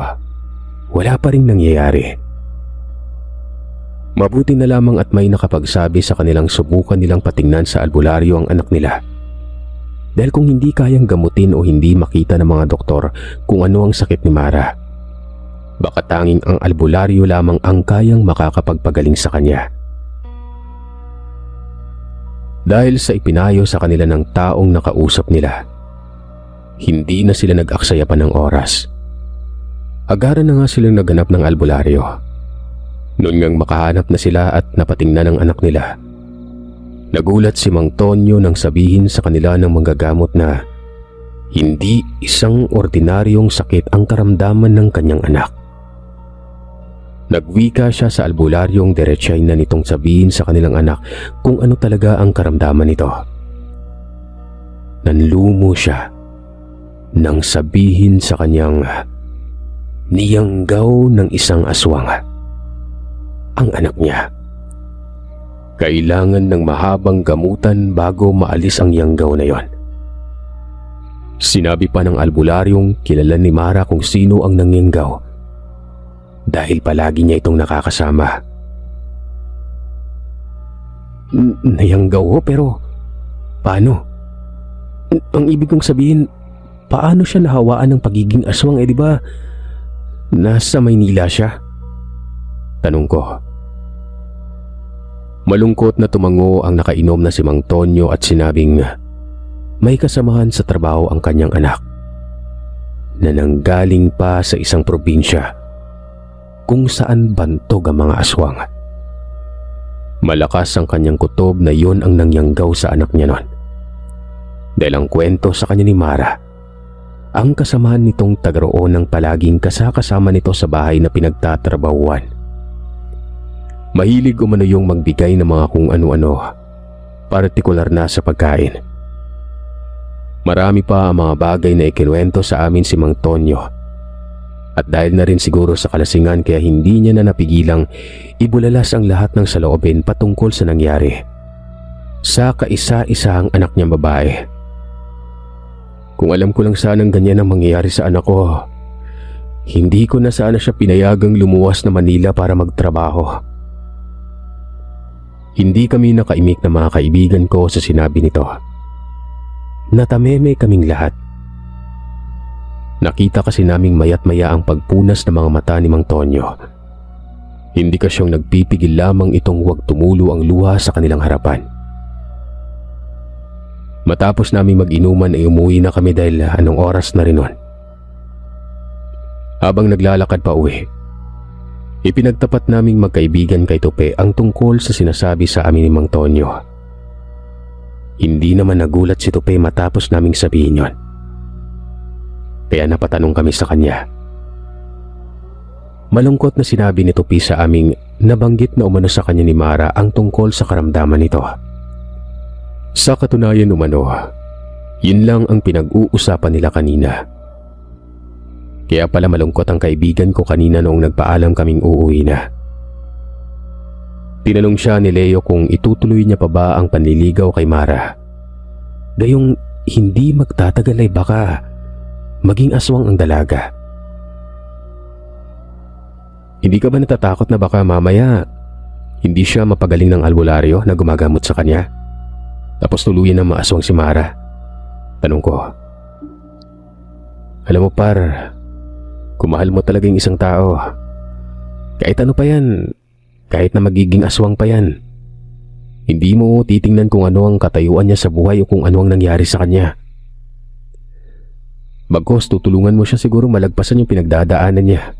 wala pa rin nangyayari. Mabuti na lamang at may nakapagsabi sa kanilang subukan nilang patingnan sa albularyo ang anak nila. Dahil kung hindi kayang gamutin o hindi makita ng mga doktor kung ano ang sakit ni Mara, baka tanging ang albularyo lamang ang kayang makakapagpagaling sa kanya. Dahil sa ipinayo sa kanila ng taong nakausap nila, hindi na sila nag-aksaya pa ng oras. Agaran na nga silang naganap ng albularyo. Noon ngang makahanap na sila at napatingnan ng anak nila, nagulat si Mang Tonyo nang sabihin sa kanila ng manggagamot na hindi isang ordinaryong sakit ang karamdaman ng kanyang anak. Nagwika siya sa albularyong diretsay na nitong sabihin sa kanilang anak kung ano talaga ang karamdaman nito. Nanlumo siya nang sabihin sa kanyang niyanggaw ng isang aswang ang anak niya. Kailangan ng mahabang gamutan bago maalis ang yanggaw na yon. Sinabi pa ng albularyong kilala ni Mara kung sino ang nangyanggaw dahil palagi niya itong nakakasama. Nayanggaw ho, pero paano? Ang ibig kong sabihin, paano siya nahawaan ng pagiging aswang? Di ba nasa Maynila siya? Tanong ko. Malungkot na tumango ang nakainom na si Mang Tonyo at sinabing may kasamahan sa trabaho ang kanyang anak. na nanggaling pa sa isang probinsya kung saan bantog ang mga aswang. Malakas ang kanyang kutob na yon ang nangyanggaw sa anak niya noon. Dahil ang kwento sa kanya ni Mara, ang kasamahan nitong tagaroon ng palaging kasama nito sa bahay na pinagtatrabahuan. Mahilig umano yung magbigay ng mga kung ano-ano, partikular na sa pagkain. Marami pa ang mga bagay na ikinuwento sa amin si Mang Tonyo. At dahil na rin siguro sa kalasingan kaya hindi niya na napigilang ibulalas ang lahat ng saloobin patungkol sa nangyari sa kaisa-isang anak niyang babae. Kung alam ko lang sanang ganyan ang mangyayari sa anak ko, hindi ko na sana siya pinayagang lumuwas na Manila para magtrabaho. Hindi kami nakaimik na mga kaibigan ko sa sinabi nito. Natameme kaming lahat. Nakita kasi naming mayat-maya ang pagpunas ng mga mata ni Mang Tonyo. Hindi ka siyang nagpipigil lamang itong huwag tumulo ang luha sa kanilang harapan. Matapos naming mag-inuman ay umuwi na kami dahil anong oras na rin nun. Habang naglalakad pa uwi, ipinagtapat naming magkaibigan kay Tope ang tungkol sa sinasabi sa amin ni Mang Tonyo. Hindi naman nagulat si Tope matapos naming sabihin yon. Kaya napatanong kami sa kanya. Malungkot na sinabi ni Tope sa aming nabanggit na umano sa kanya ni Mara ang tungkol sa karamdaman nito. Sa katunayan umano, yun lang ang pinag-uusapan nila kanina. Kaya pala malungkot ang kaibigan ko kanina noong nagpaalam kaming uuwi na. Tinanong siya ni Leo kung itutuloy niya pa ba ang panliligaw kay Mara. Gayong hindi magtatagal ay baka maging aswang ang dalaga. Hindi ka ba natatakot na baka mamaya hindi siya mapagaling ng albularyo na gumagamot sa kanya? Tapos tuluyan ng maaswang si Mara? Tanong ko. Alam mo par, kung mahal mo talaga yung isang tao, kahit ano pa yan, kahit na magiging aswang pa yan, hindi mo titingnan kung ano ang katayuan niya sa buhay o kung ano ang nangyari sa kanya. Bagkus tutulungan mo siya siguro malagpasan yung pinagdadaanan niya.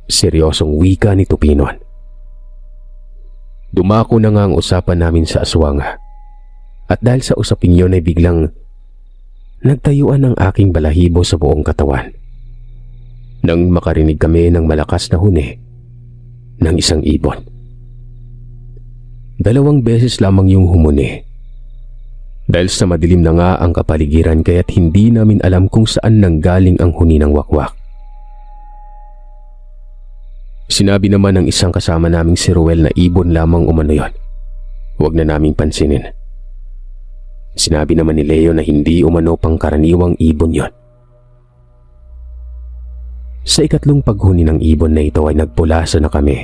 Seryosong wika ni Tupinon. Dumako na nga ang usapan namin sa aswang. At dahil sa usaping yun ay biglang nagtayuan ang aking balahibo sa buong katawan. Nang makarinig kami ng malakas na huni ng isang ibon. 2 beses lamang yung humuni. Dahil sa madilim na nga ang kapaligiran kaya't hindi namin alam kung saan nanggaling ang huni ng wakwak. Sinabi naman ng isang kasama naming si Ruel na ibon lamang umano yon. Huwag na naming pansinin. Sinabi naman ni Leo na hindi umano pangkaraniwang ibon yon. Sa ikatlong paghuni ng ibon na ito ay nagpulasa na kami.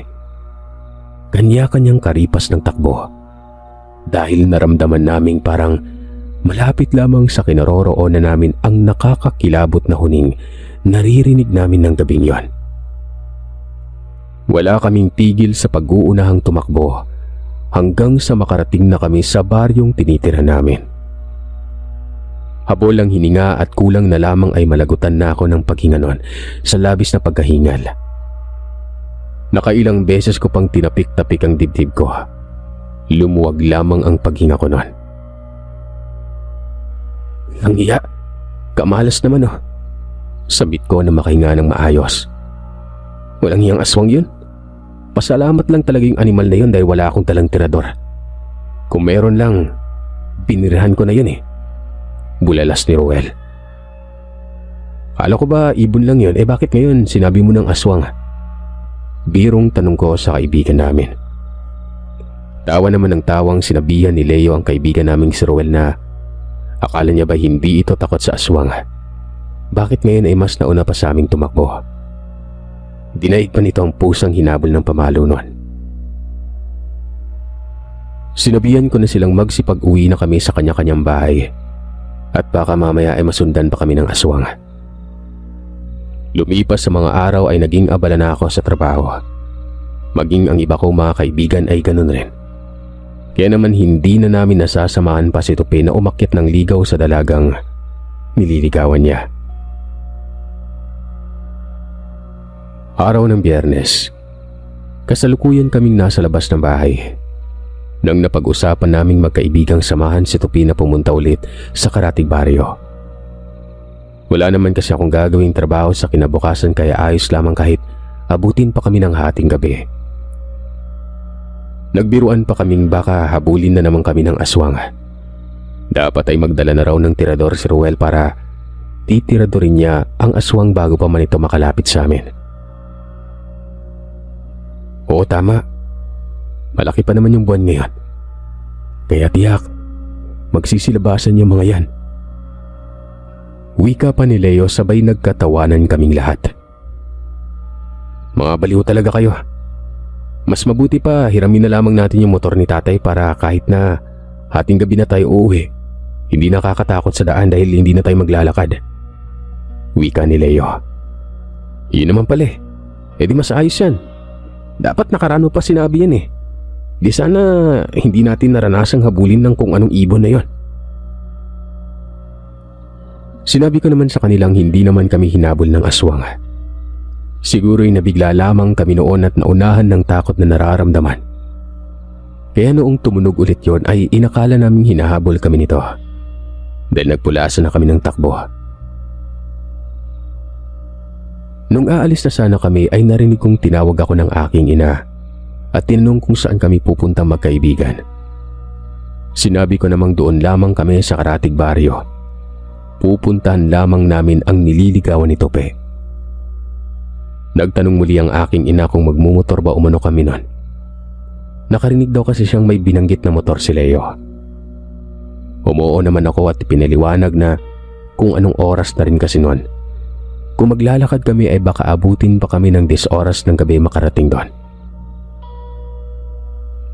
Kanya-kanyang karipas ng takbo. Dahil naramdaman naming parang malapit lamang sa kinaroroonan namin ang nakakakilabot na huning naririnig namin ng gabing yon. Wala kaming tigil sa pag-uunahang tumakbo hanggang sa makarating na kami sa baryong tinitira namin. Habol ang hininga at kulang na lamang ay malagutan na ako ng paghinga nun sa labis na pagkahingal. Nakailang beses ko pang tinapik-tapik ang dibdib ko. Lumuwag lamang ang paghinga ko nun. Ang iya, kamalas naman oh. Sabit ko na makahinga ng maayos. Walang iyang aswang yun. Pasalamat lang talaga yung animal na yun dahil wala akong talang tirador. Kung meron lang, binirahan ko na yun eh. Bulalas ni Ruel. Kala ko ba ibon lang yun? Bakit ngayon sinabi mo ng aswang? Birong tanong ko sa kaibigan namin. Tawa naman ng tawang sinabihan ni Leo ang kaibigan naming si Ruel na akala niya ba hindi ito takot sa aswang? Bakit ngayon ay mas nauna pa sa aming tumakbo? Dinaig pa nito ang pusang hinabol ng pamalo nun. Sinabihan ko na silang magsipag-uwi na kami sa kanya-kanyang bahay at baka mamaya ay masundan pa kami ng aswang. Lumipas sa mga araw ay naging abala na ako sa trabaho. Maging ang iba ko mga kaibigan ay ganun rin. Kaya naman hindi na namin nasasamahan pa si Tupi na umakyat ng ligaw sa dalagang nililigawan niya. Araw ng Biyernes. Kasalukuyan kaming nasa labas ng bahay nang napag-usapan naming magkaibigang samahan si Tupi na pumunta ulit sa Karatig Baryo. Wala naman kasi akong gagawing trabaho sa kinabukasan kaya ayos lamang kahit abutin pa kami ng hating gabi. Nagbiruan pa kaming baka habulin na naman kami ng aswang. Dapat ay magdala na raw ng tirador si Ruel para titiradorin niya ang aswang bago pa man ito makalapit sa amin. Oo, tama. Malaki pa naman yung buwan ngayon. Kaya tiyak, magsisilabasan yung mga yan. Wika pa ni Leo sabay nagkatawanan kaming lahat. Mga baliw talaga kayo. Mas mabuti pa hiramin na lamang natin yung motor ni tatay para kahit na hating gabi na tayo uuwi, hindi nakakatakot sa daan dahil hindi na tayo maglalakad. Wika ni Leo. Yun naman pala eh. E di mas ayos yan. Dapat nakaraan mo pa sinabi yan eh. Di sana hindi natin naranasang habulin ng kung anong ibon na yon. Sinabi ko naman sa kanilang hindi naman kami hinabol ng aswang. Siguro'y nabigla lamang kami noon at naunahan ng takot na nararamdaman. Kaya noong tumunog ulit yon ay inakala naming hinahabol kami nito. Dahil nagpulasan na kami ng takbo. Nung aalis na sana kami ay narinig kong tinawag ako ng aking ina at tinanong kung saan kami pupunta magkaibigan. Sinabi ko namang doon lamang kami sa Karatig Baryo. Pupuntahan lamang namin ang nililigawan ni Tope. Nagtanong muli ang aking ina kung magmumotor ba umano kami nun. Nakarinig daw kasi siyang may binanggit na motor si Leo. Umuo naman ako at pinaliwanag na kung anong oras na rin kasi nun. Kung maglalakad kami ay baka abutin pa kami ng 10 oras ng gabi makarating doon.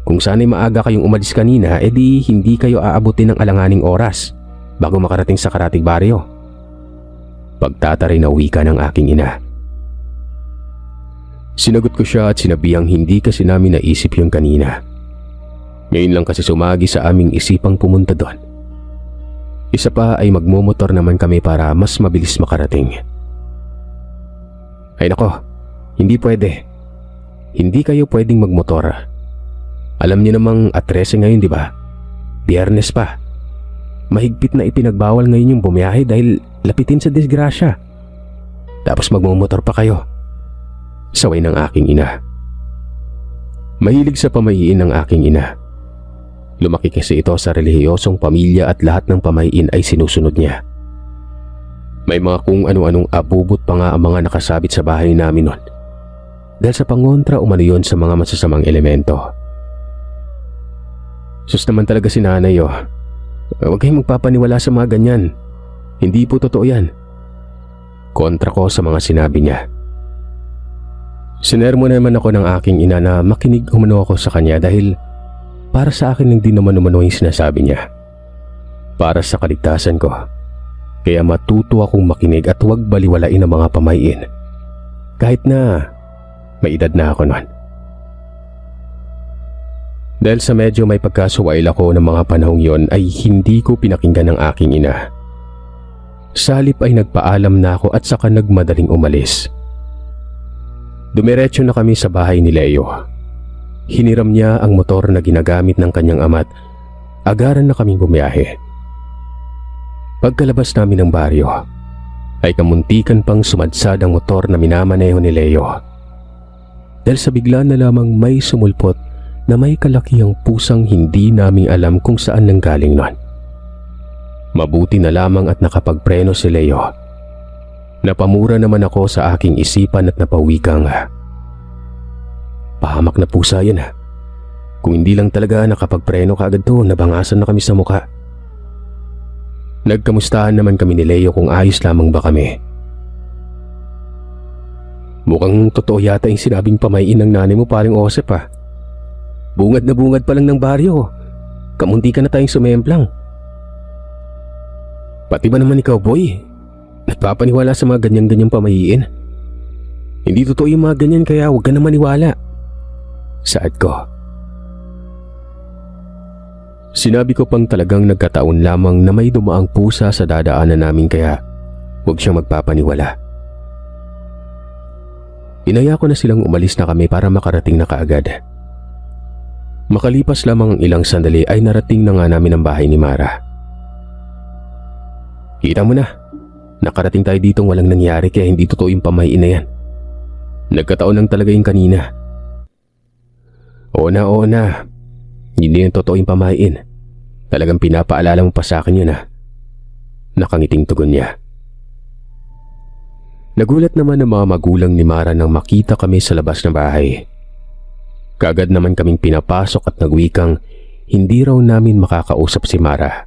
Kung sana'y maaga kayong umalis kanina, edi hindi kayo aabutin ng alanganing oras bago makarating sa Karatig Baryo. Pagtataray na wika ng aking ina. Sinagot ko siya at sinabihang hindi kasi namin naisip yun kanina. Ngayon lang kasi sumagi sa aming isipang pumunta doon. Isa pa ay magmumotor naman kami para mas mabilis makarating. Ay nako, hindi pwede. Hindi kayo pwedeng magmotor. Alam niyo namang at 13 ngayon, di ba? Biyernes pa. Mahigpit na ipinagbawal ngayon yung bumiyahe dahil lapitin sa disgrasya. Tapos magmumotor pa kayo. Saway ng aking ina. Mahilig sa pamahiin ng aking ina. Lumaki kasi ito sa relihiyosong pamilya at lahat ng pamahiin ay sinusunod niya. May mga kung ano-anong abubot pa nga ang mga nakasabit sa bahay namin nun. Dahil sa pangontra umano yun sa mga masasamang elemento. Sus naman talaga si nanay oh. Huwag kayong magpapaniwala sa mga ganyan. Hindi po totoo yan. Kontra ko sa mga sinabi niya. Sinermo naman ako ng aking ina na makinig umano ako sa kanya dahil para sa akin hindi naman umano yung sinasabi niya. Para sa kaligtasan ko. Kaya matuto akong makinig at huwag baliwalain ang mga pamahiin. Kahit na may edad na ako noon. Dahil sa medyo may pagkasuwail ako ng mga panahong yon ay hindi ko pinakinggan ng aking ina. Sa halip ay nagpaalam na ako at saka nagmadaling umalis. Dumiretso na kami sa bahay ni Leo. Hiniram niya ang motor na ginagamit ng kanyang ama't agaran na kaming bumiyahe. Pagkalabas namin ng baryo, ay kamuntikan pang sumadsad ang motor na minamaneho ni Leo. Dahil sa bigla na lamang may sumulpot na may kalakihang pusang hindi naming alam kung saan nanggaling nun. Mabuti na lamang at nakapagpreno si Leo. Napamura naman ako sa aking isipan at napawikang, pahamak na pusa yan ha. Kung hindi lang talaga nakapagpreno kaagad to, nabangasan na kami sa mukha. Nagkamustahan naman kami ni Leo kung ayos lamang ba kami. Mukhang totoo yata yung sinabing pamayin ng nanay mo paring Osep ha. Bungad na bungad pa lang ng baryo. Kamunti ka na tayong sumemplang. Pati ba naman ikaw boy? Nagpapaniwala sa mga ganyan-ganyang pamahiin? Hindi totoo yung mga ganyan kaya huwag ka na maniwala. Saad ko. Sinabi ko pang talagang nagkataon lamang na may dumaang pusa sa dadaanan namin kaya huwag siyang magpapaniwala. Inaya ko na silang umalis na kami para makarating na kaagad. Makalipas lamang ang ilang sandali ay narating na nga namin ang bahay ni Mara. Kita mo na, nakarating tayo ditong walang nangyari kaya hindi totoo yung pamahiin na yan. Nagkataon lang talaga yung kanina. Oo na. Hindi yung totoo yung pamahiin. Talagang pinapaalala mo pa sa akin yun ha. Nakangiting tugon niya. Nagulat naman ang mga magulang ni Mara nang makita kami sa labas ng bahay. Kaagad naman kaming pinapasok at nagwikang hindi raw namin makakausap si Mara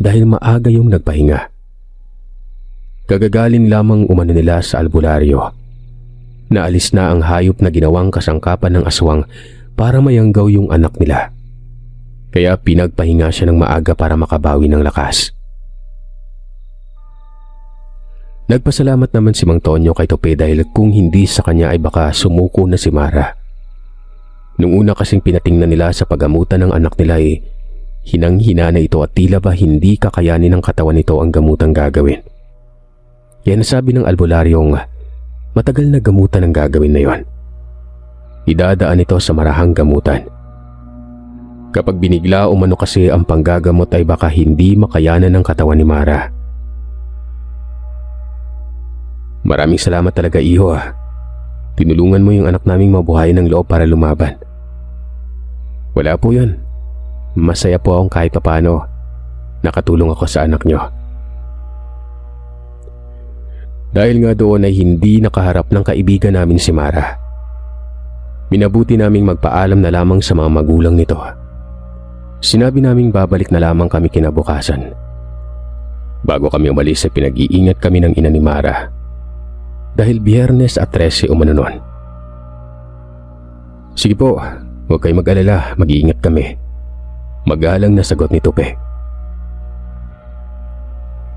dahil maaga yung nagpahinga. Kagagaling lamang umano nila sa albularyo. Naalis na ang hayop na ginawang kasangkapan ng aswang para mayanggaw yung anak nila. Kaya pinagpahinga siya ng maaga para makabawi ng lakas. Nagpasalamat naman si Mang Tonyo kay Tope dahil kung hindi sa kanya ay baka sumuko na si Mara. Nung una kasing pinatingnan nila sa paggamutan ng anak nila ay hinang-hina na ito at tila ba hindi kakayanin ng katawan nito ang gamutang gagawin. Kaya nasabi ng albularyong matagal na gamutan ang gagawin na yon. Idadaan ito sa marahang gamutan. Kapag binigla umano kasi ang panggagamot ay baka hindi makayanan ng katawan ni Mara. Maraming salamat talaga iho ah. Tinulungan mo yung anak naming mabuhay ng loob para lumaban. Wala po yun. Masaya po akong kahit papano nakatulong ako sa anak nyo. Dahil nga doon ay hindi nakaharap ng kaibigan namin si Mara. Minabuti naming magpaalam na lamang sa mga magulang nito. Sinabi naming babalik na lamang kami kinabukasan. Bago kami umalis ay pinag-iingat kami ng ina ni Mara. Dahil Biyernes at 13 umano nun. Sige po, huwag kayo mag-alala, mag-iingat kami. Magalang na sagot ni Tope.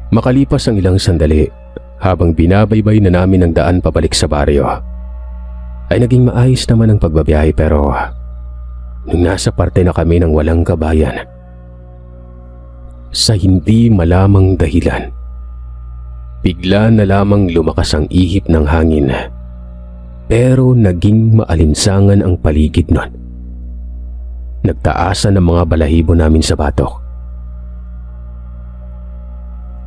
Makalipas ang ilang sandali, habang binabaybay na namin ang daan pabalik sa baryo, ay naging maayos naman ang pagbabiyahe pero nung nasa parte na kami ng walang kabayan, sa hindi malamang dahilan, bigla na lamang lumakas ang ihip ng hangin pero naging maalinsangan ang paligid nun. Nagtaasan ang mga balahibo namin sa batok.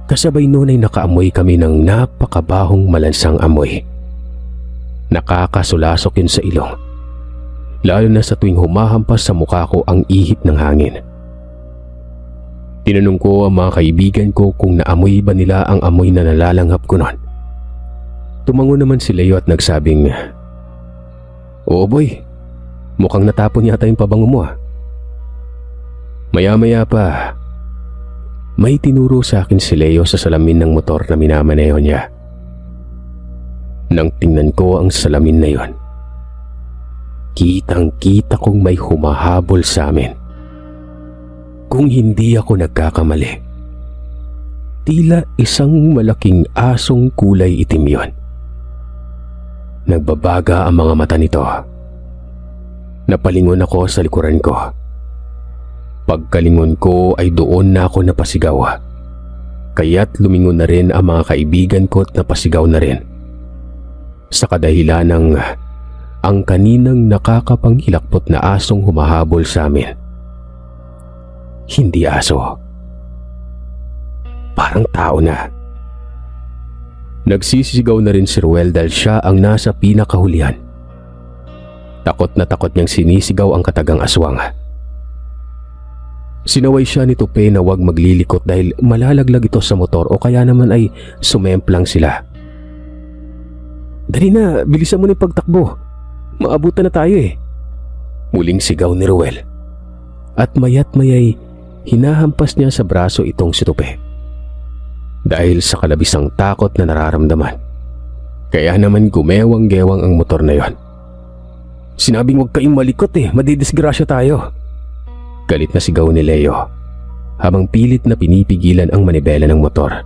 Kasabay noon ay nakaamoy kami ng napakabahong malansang amoy. Nakakasulasok yun sa ilong, lalo na sa tuwing humahampas sa mukha ko ang ihip ng hangin. Tinanong ko ang mga kaibigan ko kung naamoy ba nila ang amoy na nalalanghap ko noon. Tumango naman si Leo at nagsabing, "Oo boy, mukhang natapon yata yung pabango mo ah." Maya-maya pa, may tinuro sa akin si Leo sa salamin ng motor na minamaneho niya. Nang tingnan ko ang salamin na yon, kitang-kita kong may humahabol sa amin. Kung hindi ako nagkakamali, tila isang malaking asong kulay itim yon. Nagbabaga ang mga mata nito. Napalingon ako sa likuran ko. Pagkalingon ko ay doon na ako napasigaw. Kaya't lumingon na rin ang mga kaibigan ko at napasigaw na rin. Sa kadahilan ng ang kaninang nakakapanghilakpot na asong humahabol sa amin. Hindi aso. Parang tao na. Nagsisigaw na rin si Ruel dahil siya ang nasa pinakahulihan. Takot na takot niyang sinisigaw ang katagang aswang. Sinaway siya ni Tope na huwag maglilikot dahil malalaglag ito sa motor o kaya naman ay sumemplang sila. "Dali na, bilisan mo na yung pagtakbo. Maabutan na tayo eh." Muling sigaw ni Ruel. At mayat mayay hinahampas niya sa braso itong si Tope. Dahil sa kalabisang takot na nararamdaman, kaya naman gumewang-gewang ang motor na yon. "Sinabing huwag kayong malikot eh, madidisgrasya tayo." Galit na sigaw ni Leo habang pilit na pinipigilan ang manibela ng motor.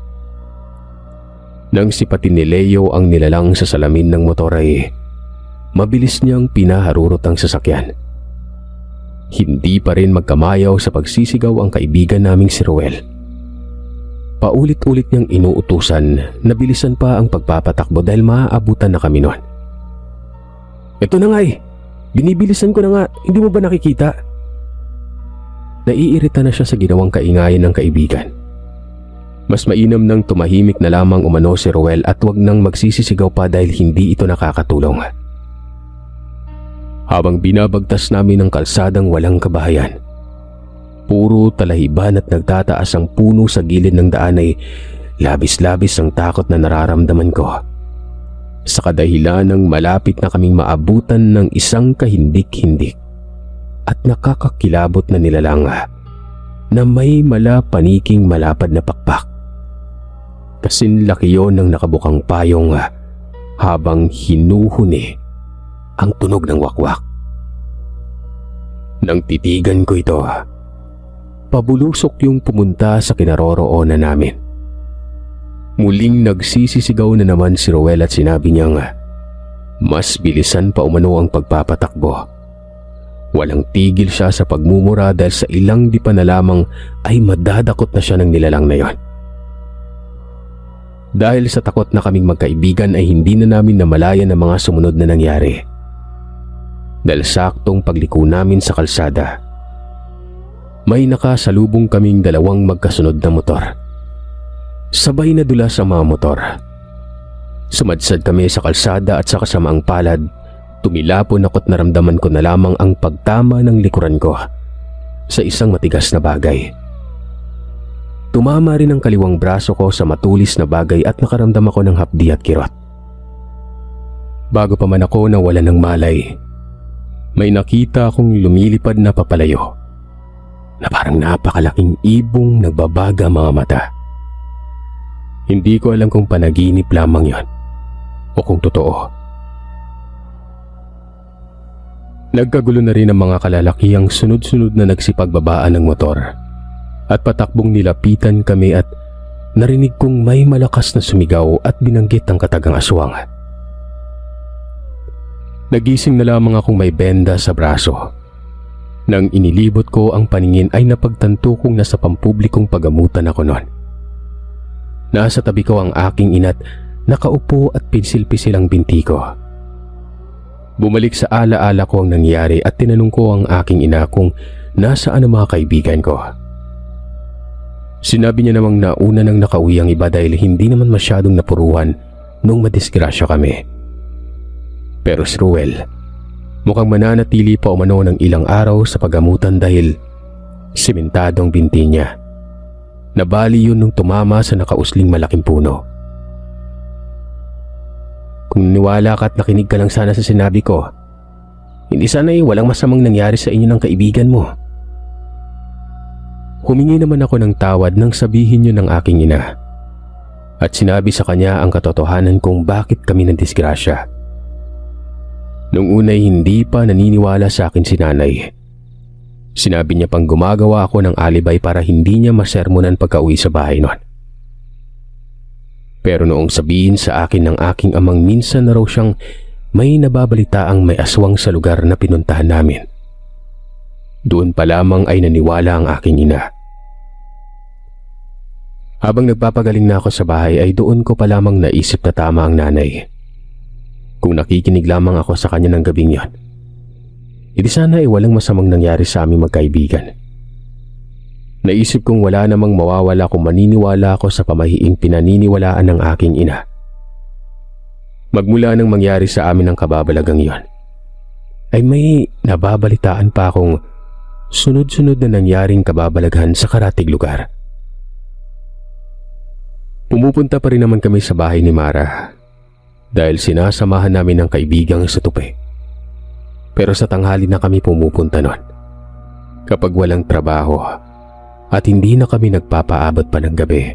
Nang sipatin ni Leo ang nilalang sa salamin ng motor ay mabilis niyang pinaharurot ang sasakyan. Hindi pa rin magkamayaw sa pagsisigaw ang kaibigan naming si Ruel. Paulit-ulit niyang inuutusan na bilisan pa ang pagpapatakbo dahil maaabutan na kami noon. Ito na nga eh. Binibilisan ko na nga. Hindi mo ba nakikita? Naiirita na siya sa ginawang kaingayan ng kaibigan. Mas mainam nang tumahimik na lamang umano si Ruel at wag nang magsisisigaw pa dahil hindi ito nakakatulong. Habang binabagtas namin ang kalsadang walang kabahayan, puro talahiban at nagtataas ang puno sa gilid ng daan ay labis-labis ang takot na nararamdaman ko. Sa kadahilan ng malapit na kaming maabutan ng isang kahindik-hindik at nakakakilabot na nilalang na may malapaniking malapad na pakpak. Kasinlaki yon ng nakabukang payong habang hinuhuni ang tunog ng wakwak. Nang titigan ko ito, pabulusok yung pumunta sa kinaroroonan namin. Muling nagsisisigaw na naman si Ruel at sinabi niyang mas bilisan pa umano ang pagpapatakbo. Walang tigil siya sa pagmumura dahil sa ilang di pa na lamang ay madadakot na siya ng nilalang na yon. Dahil sa takot na kaming magkaibigan ay hindi na namin namalayan ang mga sumunod na nangyari. Dahil saktong pagliko namin sa kalsada, may nakasalubong kaming dalawang magkasunod na motor. Sabay na dulas ang mga motor. Sumadsad kami sa kalsada at sa kasamaang palad, tumilapon ako't naramdaman ko na lamang ang pagtama ng likuran ko sa isang matigas na bagay. Tumama rin ang kaliwang braso ko sa matulis na bagay at nakaramdam ako ng hapdi at kirot. Bago pa man ako nawalan ng malay, may nakita akong lumilipad na papalayo na parang napakalaking ibong nagbabaga mga mata. Hindi ko alam kung panaginip lamang yon o kung totoo. Nagkagulo na rin ang mga kalalakihang sunod-sunod na nagsipagbabaan ng motor at patakbong nilapitan kami at narinig kong may malakas na sumigaw at binanggit ang katagang aswang. Nagising na lamang akong may benda sa braso. Nang inilibot ko ang paningin ay napagtanto kong nasa pampublikong pagamutan ako noon. Nasa tabi ko ang aking ina't nakaupo at pinsil-pisil ang binti ko. Bumalik sa alaala ko ang nangyari at tinanong ko ang aking ina kung nasaan ang mga kaibigan ko. Sinabi niya namang nauna nang nakauwi ang iba dahil hindi naman masyadong napuruhan nung madisgrasya kami. Pero si Ruel, mukhang mananatili pa umano ng ilang araw sa pagamutan dahil simentado ang binti niya. Nabali yun nung tumama sa nakausling malaking puno. Kung niwala ka at nakinig ka lang sana sa sinabi ko, hindi sana'y walang masamang nangyari sa inyo ng kaibigan mo. Humingi naman ako ng tawad nang sabihin yun ng aking ina at sinabi sa kanya ang katotohanan kung bakit kami nandisgrasya. Nung unay hindi pa naniniwala sa akin si nanay. Sinabi niya pang gumagawa ako ng alibay para hindi niya masermonan pagka-uwi sa bahay noon. Pero noong sabihin sa akin ng aking amang minsan na raw siyang may nababalitaang may aswang sa lugar na pinuntahan namin, doon pa lamang ay naniwala ang aking ina. Habang nagpapagaling na ako sa bahay ay doon ko pa lamang naisip na tama ang nanay. Kung nakikinig lamang ako sa kanya ng gabing yon, hindi sana ay walang masamang nangyari sa aming magkaibigan. Naisip kong wala namang mawawala kung maniniwala ako sa pamahiing pinaniniwalaan ng aking ina. Magmula nang mangyari sa amin ang kababalagang yon, ay may nababalitaan pa akong sunod-sunod na nangyaring kababalaghan sa karatig lugar. Pumupunta pa rin naman kami sa bahay ni Mara dahil sinasamahan namin ang kaibigang sa tupi. Pero sa tanghali na kami pumupunta noon kapag walang trabaho at hindi na kami nagpapaabot pa ng gabi.